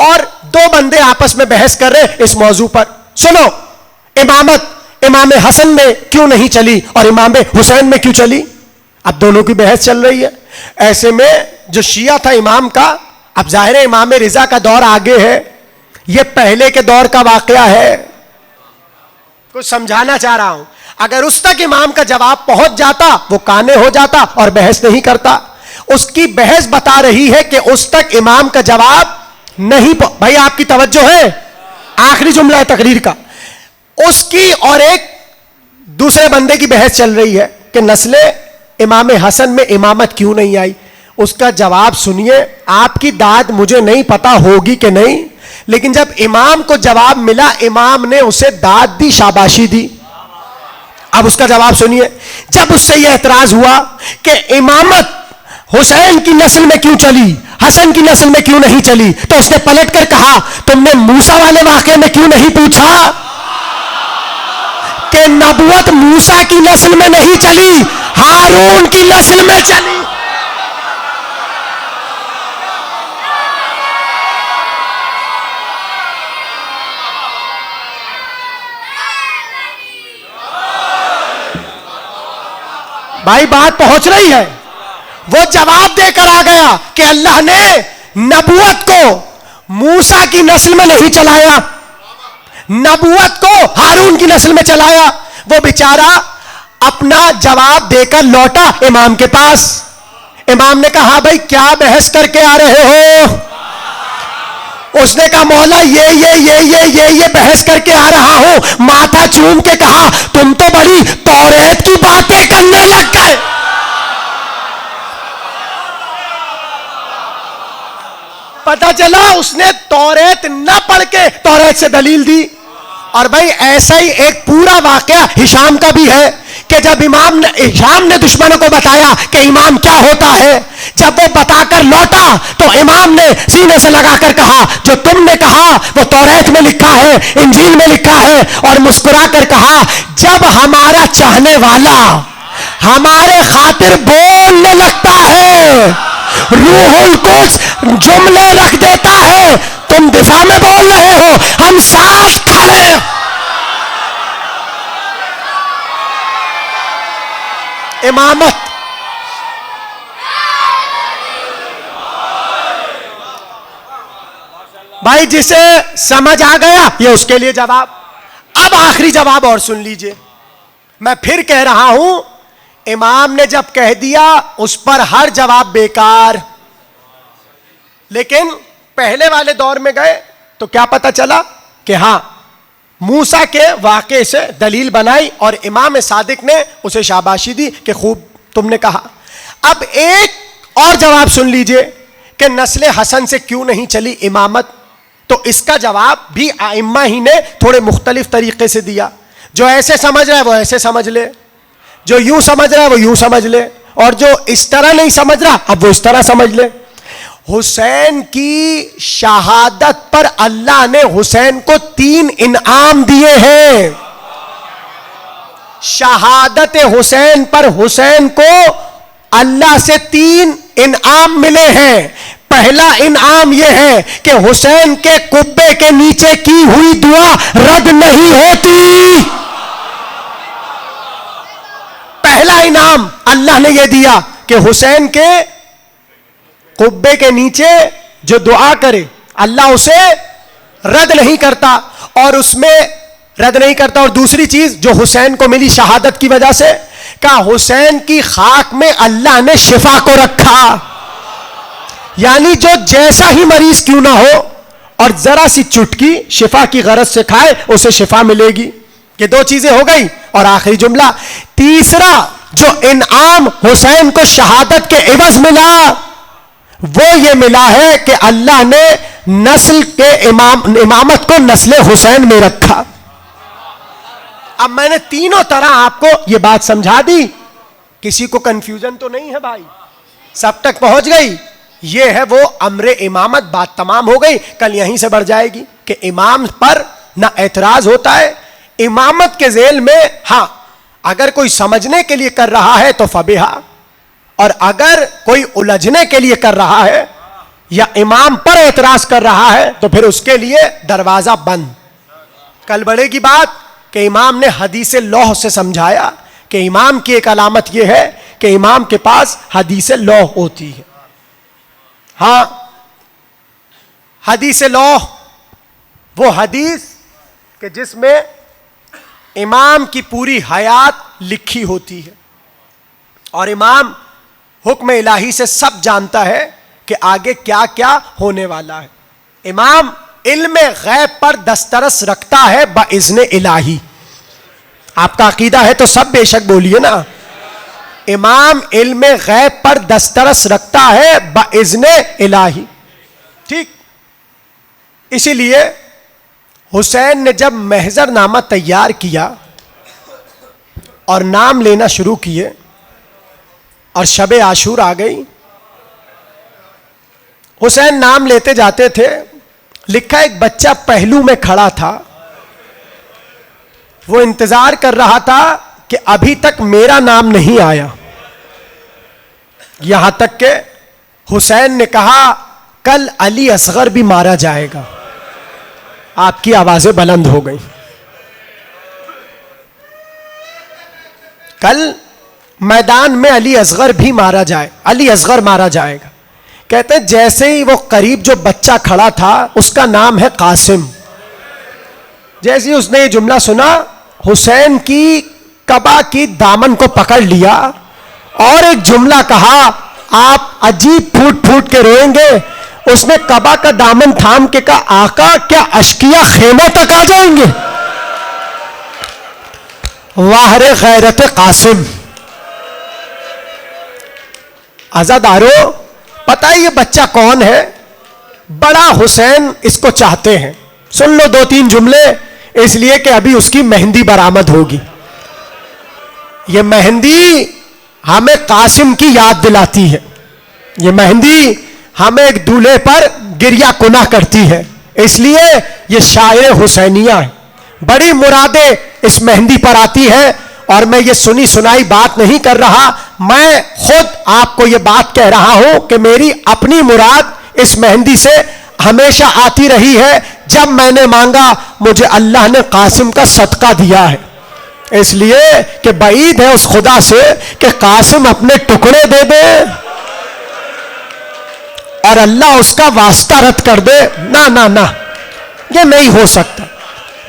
और दो बंदे आपस में बहस कर रहे इस मौजू पर। सुनो, इमामत इमाम हसन में क्यों नहीं चली और इमाम हुसैन में क्यों चली? अब दोनों की बहस चल रही है। ऐसे में जो शिया था इमाम का, अब जाहिर है इमाम रिजा का दौर आगे है, यह पहले के दौर का वाकया है। कुछ समझाना चाह रहा हूं, अगर उस तक इमाम का जवाब पहुंच जाता, वो काने हो जाता और बहस नहीं करता। उसकी बहस बता रही है कि उस तक इमाम का जवाब नहीं। भाई आपकी तवज्जो है, आखिरी जुमला है तकरीर का। उसकी और एक दूसरे बंदे की बहस चल रही है कि नस्ले इमाम हसन में इमामत क्यों नहीं आई। उसका जवाब सुनिए। आपकी दाद मुझे नहीं पता होगी कि नहीं, लेकिन जब इमाम को जवाब मिला, इमाम ने उसे दाद दी, शाबाशी दी। अब उसका जवाब सुनिए। जब उससे यह एतराज हुआ कि इमामत हुसैन की नस्ल में क्यों चली, हसन की नस्ल में क्यों नहीं चली, तो उसने पलट कर कहा, तुमने मूसा वाले वाकये में क्यों नहीं पूछा कि नबुवत मूसा की नस्ल में नहीं चली, हारून की नस्ल में चली। भाई बात पहुंच रही है। वो जवाब देकर आ गया कि अल्लाह ने नबुवत को मूसा की नस्ल में नहीं चलाया, नबुवत को हारून की नस्ल में चलाया। वो बेचारा अपना जवाब देकर लौटा इमाम के पास। इमाम ने कहा, भाई क्या बहस करके आ रहे हो? उसने कहा, मौला ये बहस करके आ रहा हूं। माथा चूम के कहा, तुम तो बड़ी तौरेत की बातें करने लग गए। पता चला उसने तौरेत न पढ़ के तौरेत से दलील दी। और भाई ऐसा ही एक पूरा वाकया हिशाम का भी है कि जब हिशाम ने दुश्मनों को बताया कि इमाम क्या होता है, जब वो बताकर लौटा तो इमाम ने सीने से लगाकर कहा, जो तुमने कहा वो तौरेत में लिखा है, इंजील में लिखा है। और मुस्कुरा कर कहा, जब हमारा चाहने वाला हमारे खातिर बोलने लगता है, रूहुल कुद्स जुमले रख देता है, तुम दिफा में बोल रहे हो, हम साफ खड़े। इमामत भाई जिसे समझ आ गया ये उसके लिए जवाब, अब आखिरी जवाब और सुन लीजिए, मैं फिर कह रहा हूं, इमाम ने जब कह दिया उस पर हर जवाब बेकार। लेकिन पहले वाले दौर में गए तो क्या पता चला कि हां, मूसा के वाक़े से दलील बनाई और इमाम सादिक ने उसे शाबाशी दी कि खूब तुमने कहा। अब एक और जवाब सुन लीजिए कि नस्ल हसन से क्यों नहीं चली इमामत। तो इसका जवाब भी आइम्मा ही ने थोड़े मुख्तलिफ तरीके से दिया। जो ऐसे समझ रहा है वो ऐसे समझ ले, जो यूं समझ रहा है वो यूं समझ ले, और जो इस तरह नहीं समझ रहा अब वो इस तरह समझ ले। हुसैन की शहादत पर अल्लाह ने हुसैन को 3 इनाम दिए हैं। शहादत हुसैन पर हुसैन को अल्लाह से 3 इनाम मिले हैं। पहला इनाम यह है कि हुसैन के कुब्बे के नीचे की हुई दुआ रद्द नहीं होती। पहला इनाम अल्लाह ने यह दिया कि हुसैन के कुब्बे के नीचे जो दुआ करे अल्लाह उसे रद्द नहीं करता, और उसमें रद्द नहीं करता। और दूसरी चीज जो हुसैन को मिली शहादत की वजह से, का हुसैन की खाक में अल्लाह ने शिफा को रखा। यानी जो जैसा ही मरीज क्यों ना हो और जरा सी चुटकी शिफा की गरज से खाए उसे शिफा मिलेगी। ये 2 चीजें हो गई। और आखिरी जुमला, तीसरा जो इनाम हुसैन को शहादत के एवज मिला वो ये मिला है कि अल्लाह ने नस्ल के इमामत को नस्ल हुसैन में रखा। अब मैंने तीनों तरह आपको ये बात समझा दी, किसी को कंफ्यूजन तो नहीं है भाई, सब तक पहुंच गई। ये है वो अमरे इमामत, बात तमाम हो गई। कल यहीं से बढ़ जाएगी कि इमाम पर ना एतराज होता है। इमामत के जेल में हां, अगर कोई समझने के लिए कर रहा है तो फबिहा, और अगर कोई उलझने के लिए कर रहा है या इमाम पर एतराज कर रहा है तो फिर उसके लिए दरवाजा बंद। कल बढ़ेगी बात कि इमाम ने हदीस लौह से समझाया कि इमाम की एक अलामत यह है कि इमाम के पास हदीस लौह होती है। हां, हदीस लौह वो हदीस कि जिसमें इमाम की पूरी हयात लिखी होती है और इमाम हुक्म इलाही से सब जानता है कि आगे क्या क्या होने वाला है। इमाम इल्म गैब पर दस्तरस रखता है बइज़्न इलाही। आपका अकीदा है तो सब बेशक बोलिए ना। इमाम इल्म गैब पर दस्तरस रखता है बइज़्न इलाही। ठीक, इसीलिए हुसैन ने जब महजरनामा तैयार किया और नाम लेना शुरू किए और शबे आशूर आ गई, हुसैन नाम लेते जाते थे। लिखा एक बच्चा पहलू में खड़ा था, वो इंतजार कर रहा था कि अभी तक मेरा नाम नहीं आया। यहां तक कि हुसैन ने कहा कल अली असगर भी मारा जाएगा। आपकी आवाजें बुलंद हो गई। कल मैदान में अली असगर भी मारा जाए, अली असगर मारा जाएगा। कहते हैं जैसे ही वो करीब जो बच्चा खड़ा था उसका नाम है कासिम, जैसे ही उसने ये जुमला सुना हुसैन की कबा की दामन को पकड़ लिया और एक जुमला कहा, आप अजीब फूट फूट के रोएंगे। उसने कबा का दामन थाम के कहा, आका क्या अशकिया खेमों तक आ जाएंगे? वाहरे गैरत कासिम। आजादारो, पता है ये बच्चा कौन है? बड़ा हुसैन इसको चाहते हैं। सुन लो 2-3 जुमले, इसलिए कि अभी उसकी मेहंदी बरामद होगी। ये मेहंदी हमें कासिम की याद दिलाती है। ये मेहंदी हमें एक दूल्हे पर गिरिया कुना करती है, इसलिए ये शायर हुसैनिया है। बड़ी मुरादें इस मेहंदी पर आती है और मैं ये सुनी सुनाई बात नहीं कर रहा, मैं खुद आपको ये बात कह रहा हूं कि मेरी अपनी मुराद इस मेहंदी से हमेशा आती रही है। जब मैंने मांगा मुझे अल्लाह ने कासिम का सदका दिया है, इसलिए कि बईद है उस खुदा से कि कासिम अपने टुकड़े दे दे और अल्लाह उसका वास्ता रद्द कर दे। ना ना ना, ये नहीं हो सकता।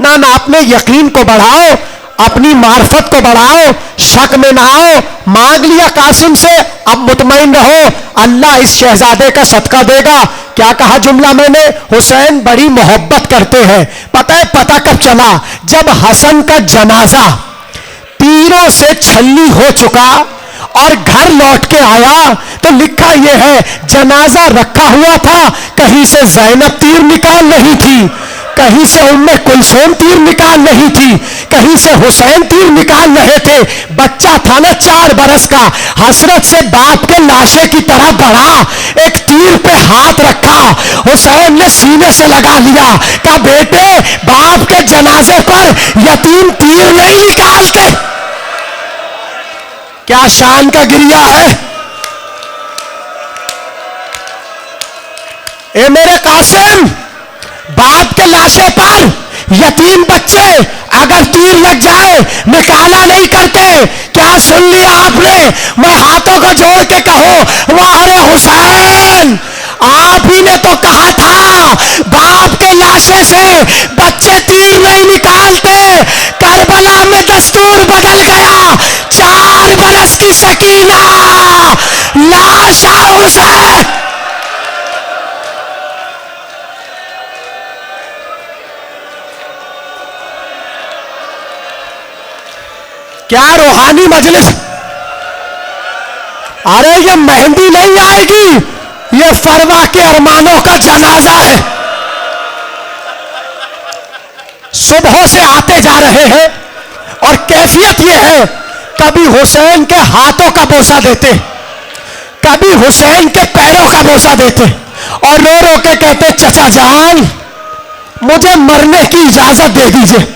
ना ना, अपने यकीन को बढ़ाओ, अपनी मार्फत को बढ़ाओ, शक में ना आओ। मांग लिया कासिम से, अब मुतमईन रहो, अल्लाह इस शहजादे का सदका देगा। क्या कहा जुमला मैंने? हुसैन बड़ी मोहब्बत करते हैं। पता है पता कब चला? जब हसन का जनाजा तीरों से छल्ली हो चुका और घर लौट के आया तो लिखा यह है, जनाजा रखा हुआ था, कहीं से ज़ैनब तीर निकाल रही थी, कहीं से उम्मे कुलसूम तीर निकाल रही थी, कहीं से हुसैन तीर निकाल रहे थे। बच्चा था ना 4 बरस का, हसरत से बाप के लाशे की तरह बढ़ा, एक तीर पे हाथ रखा, हुसैन ने सीने से लगा लिया, कहा बेटे बाप के जनाजे पर यतीम तीर नहीं निकालते। क्या शान का गिरिया है। ए मेरे कासिम, बाप के लाशे पर यतीम बच्चे अगर तीर लग जाए निकाला नहीं करते। क्या सुन लिया आपने? मैं हाथों को जोड़ के कहो, वाह हुसैन, आप ही ने तो कहा था बाप के लाशे से बच्चे तीर नहीं निकालते। करबला में दस्तूर बदल गया, 4 बरस की सकीना लाश हुसैन। क्या रूहानी मजलिस। अरे ये मेहंदी नहीं आएगी, ये फरवा के अरमानों का जनाजा है। सुबह से आते जा रहे हैं और कैफियत ये है, कभी हुसैन के हाथों का बोसा देते, कभी हुसैन के पैरों का बोसा देते और रो रो के कहते, चचा जान मुझे मरने की इजाजत दे दीजिए।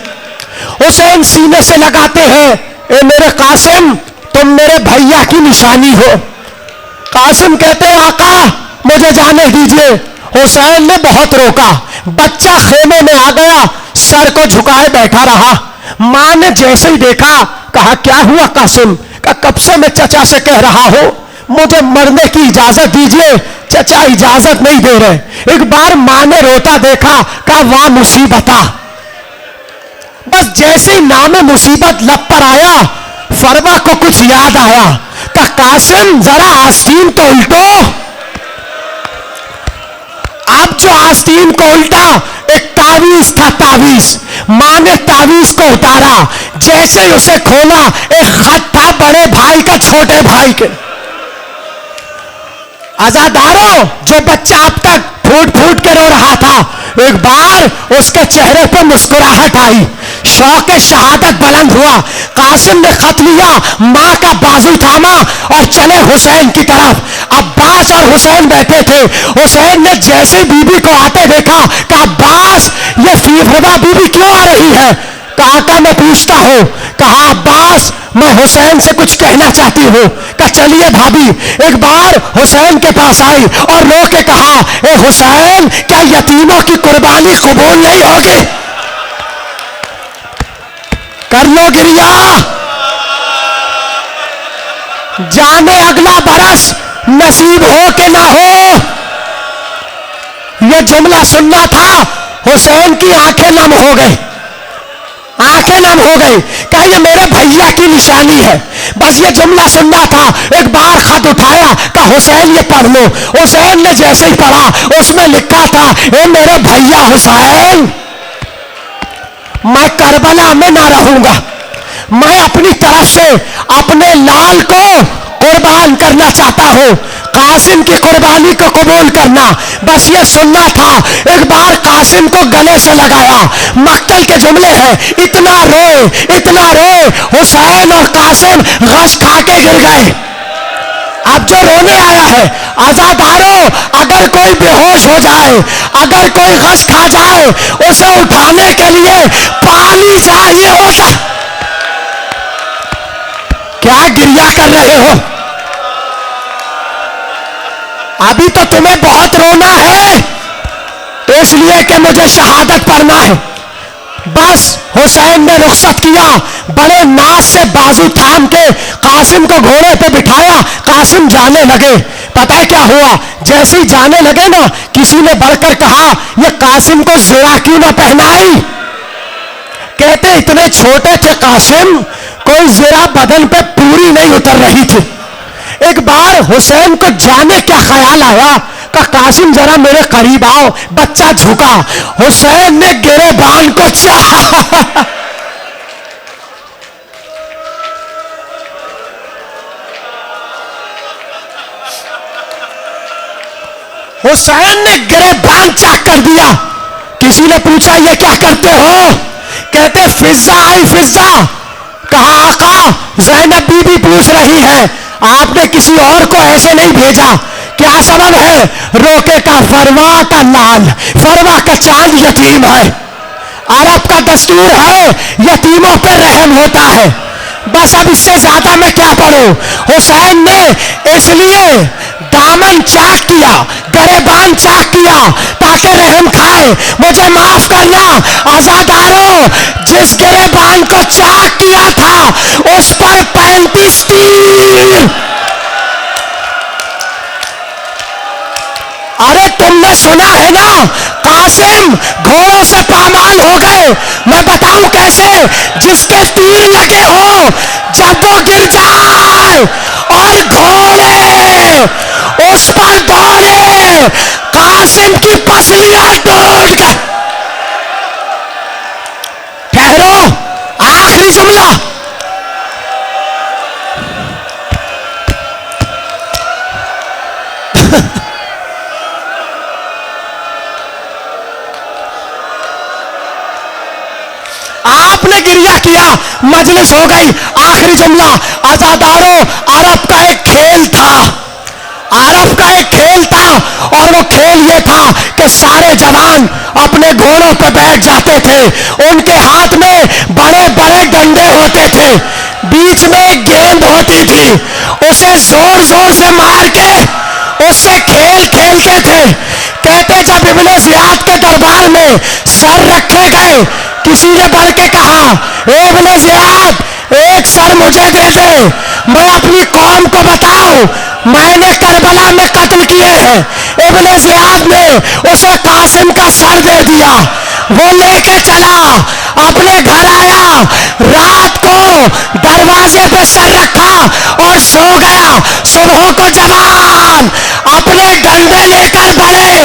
हुसैन सीने से लगाते हैं, ए मेरे कासिम तुम मेरे भैया की निशानी हो। कासिम कहते हैं आका मुझे जाने दीजिए। हुसैन ने बहुत रोका, बच्चा खेमे में आ गया, सर को झुकाए बैठा रहा। मां ने जैसे ही देखा कहा क्या हुआ कासिम? कहा कब से मैं चचा से कह रहा हूं मुझे मरने की इजाजत दीजिए, चचा इजाजत नहीं दे रहे। एक बार मां ने रोता देखा, कहा वाह मुसीबता। बस जैसे ही नाम मुसीबत लब पर आया, फरवा को कुछ याद आया, कहा कासिम जरा आस्तीन तो उल्टो। अब जो आस्तीन को उल्टा, एक तावीज था, तावीज। मां ने तावीज को उतारा, जैसे ही उसे खोला एक खत था बड़े भाई का छोटे भाई के। आजादारों, जो बच्चा अब तक फूट फूट के रो रहा था, एक बार उसके चेहरे पर मुस्कुराहट आई, शौक शहादत बुलंद हुआ। कासिम ने खत लिया, मां का बाजू थामा और चले हुसैन की तरफ। अब्बास और हुसैन बैठे थे। हुसैन ने जैसे बीबी को आते देखा, कहा अब्बास ये फीफरवा बीबी क्यों आ रही है? कहा का मैं पूछता हूं। कहा अब्बास मैं हुसैन से कुछ कहना चाहती हूं। कहा चलिए भाभी। एक बार हुसैन के पास आई और रो के कहा, ए हुसैन क्या यतीमों की कुर्बानी कबूल नहीं होगी? कर लो गिरिया, जाने अगला बरस नसीब हो के ना हो। यह जुमला सुनना था, हुसैन की आंखें नम हो गई, आंखें नम हो गई। कहा ये मेरे भैया की निशानी है, बस ये जुमला सुनना था। एक बार खत उठाया, कहा हुसैन ये पढ़ लो। हुसैन ने जैसे ही पढ़ा, उसमें लिखा था, ए मेरे भैया हुसैन, मैं करबला में ना रहूंगा, मैं अपनी तरफ से अपने लाल को कुर्बान करना चाहता हूं, कासिम की कुर्बानी को कबूल करना। बस ये सुनना था। एक बार कासिम को गले से लगाया, मक्तल के जुमले हैं, इतना रोए हुसैन और कासिम गश खा के गिर गए। अब जो रोने आया है, आजादारों, अगर कोई बेहोश हो जाए, अगर कोई गश खा जाए, उसे उठाने के लिए पानी चाहिए होता। क्या गिरिया कर रहे हो? अभी तो तुम्हें बहुत रोना है, इसलिए कि मुझे शहादत पढ़ना है। बस हुसैन ने रुखसत किया, बड़े नाज से बाजू थाम के कासिम को घोड़े पे बिठाया। कासिम जाने लगे। पता है क्या हुआ? जैसे ही जाने लगे ना, किसी ने बढ़कर कहा, ये कासिम को ज़रा क्यों ना पहनाई? कहते इतने छोटे थे कासिम, कोई जरा बदन पे पूरी नहीं उतर रही थी। एक बार हुसैन को जाने क्या ख्याल आया, कहा कासिम जरा मेरे करीब आओ। बच्चा झुका, हुसैन ने गिरेबान को चाहा। हुसैन ने गिरेबान चाक कर दिया। किसी ने पूछा ये क्या करते हो? कहते फिजा आई फिजा। कहा आका ज़ैनब बीबी पूछ रही है, आपने किसी और को ऐसे नहीं भेजा, क्या सबब है? रोके का फरवा का लाल, फरवा का चांद यतीम है। अरब का दस्तूर है यतीमों पर रहम होता है। बस अब इससे ज्यादा मैं क्या पढ़ूं। हुसैन ने इसलिए दामन चाक किया, गरेबान चाक किया ताकि रहम खाए। मुझे माफ करना आजादारों, जिस गरेबान को चाक किया था उस पर 35 तीर। अरे तुमने सुना है ना, कासिम घोड़ों से पामाल हो गए। मैं बताऊं कैसे? जिसके तीर लगे हो जब वो गिर जाए और घोड़े उस पर दौड़े, कासिम की पसलियां टूट गई। ठहरो, आखिरी जुमला। आपने गिरिया किया, मजलिस हो गई। आखिरी जुमला, आजादारों, अरब का एक खेल था, अरब का एक खेल था, और वो खेल ये था कि सारे जवान अपने घोड़ों पर बैठ जाते थे। उनके हाथ में बड़े बड़े डंडे होते थे, बीच में एक गेंद होती थी, उसे जोर जोर से मार के उससे खेल खेलते थे। कहते जब इब्ने ज़ियाद के दरबार में सर रखे गए, किसी ने बढ़ के कहा, इब्ने ज़ियाद एक सर मुझे दे दे, मैं अपनी कौम को बताऊं मैंने करबला में कत्ल किए हैं। इब्ने ज़ियाद ने उसे कासिम का सर दे दिया। वो लेके चला, अपने घर आया, रात को दरवाजे पे सर रखा और सो गया। सुबह को जवान अपने डंडे लेकर बढ़े,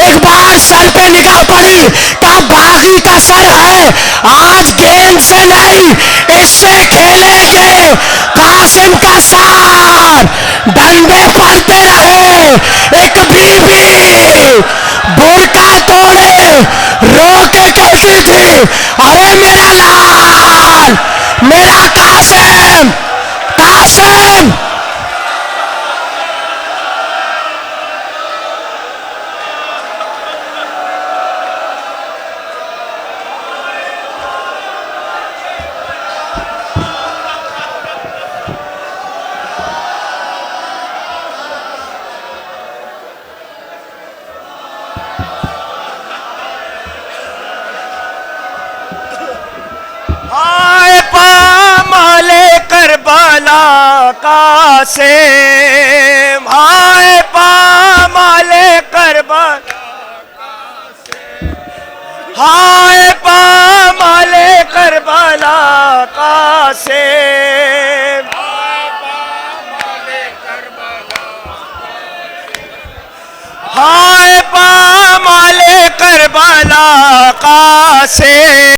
एक बार सर पे निगाह पड़ी, कहा बागी का सर है, आज गेंद से नहीं इससे खेलेंगे। कासिम का सर, डंडे पड़ते रहे। एक बीबी बुर्का तोड़े रो के कहती थी, अरे मेरा लाल, मेरा कासिम, कासिम। हाय पामाले करबला कासिम, हाय पामाले करबला, हाय पामाले करबला कासिम, हाय पामाले करबला कासिम।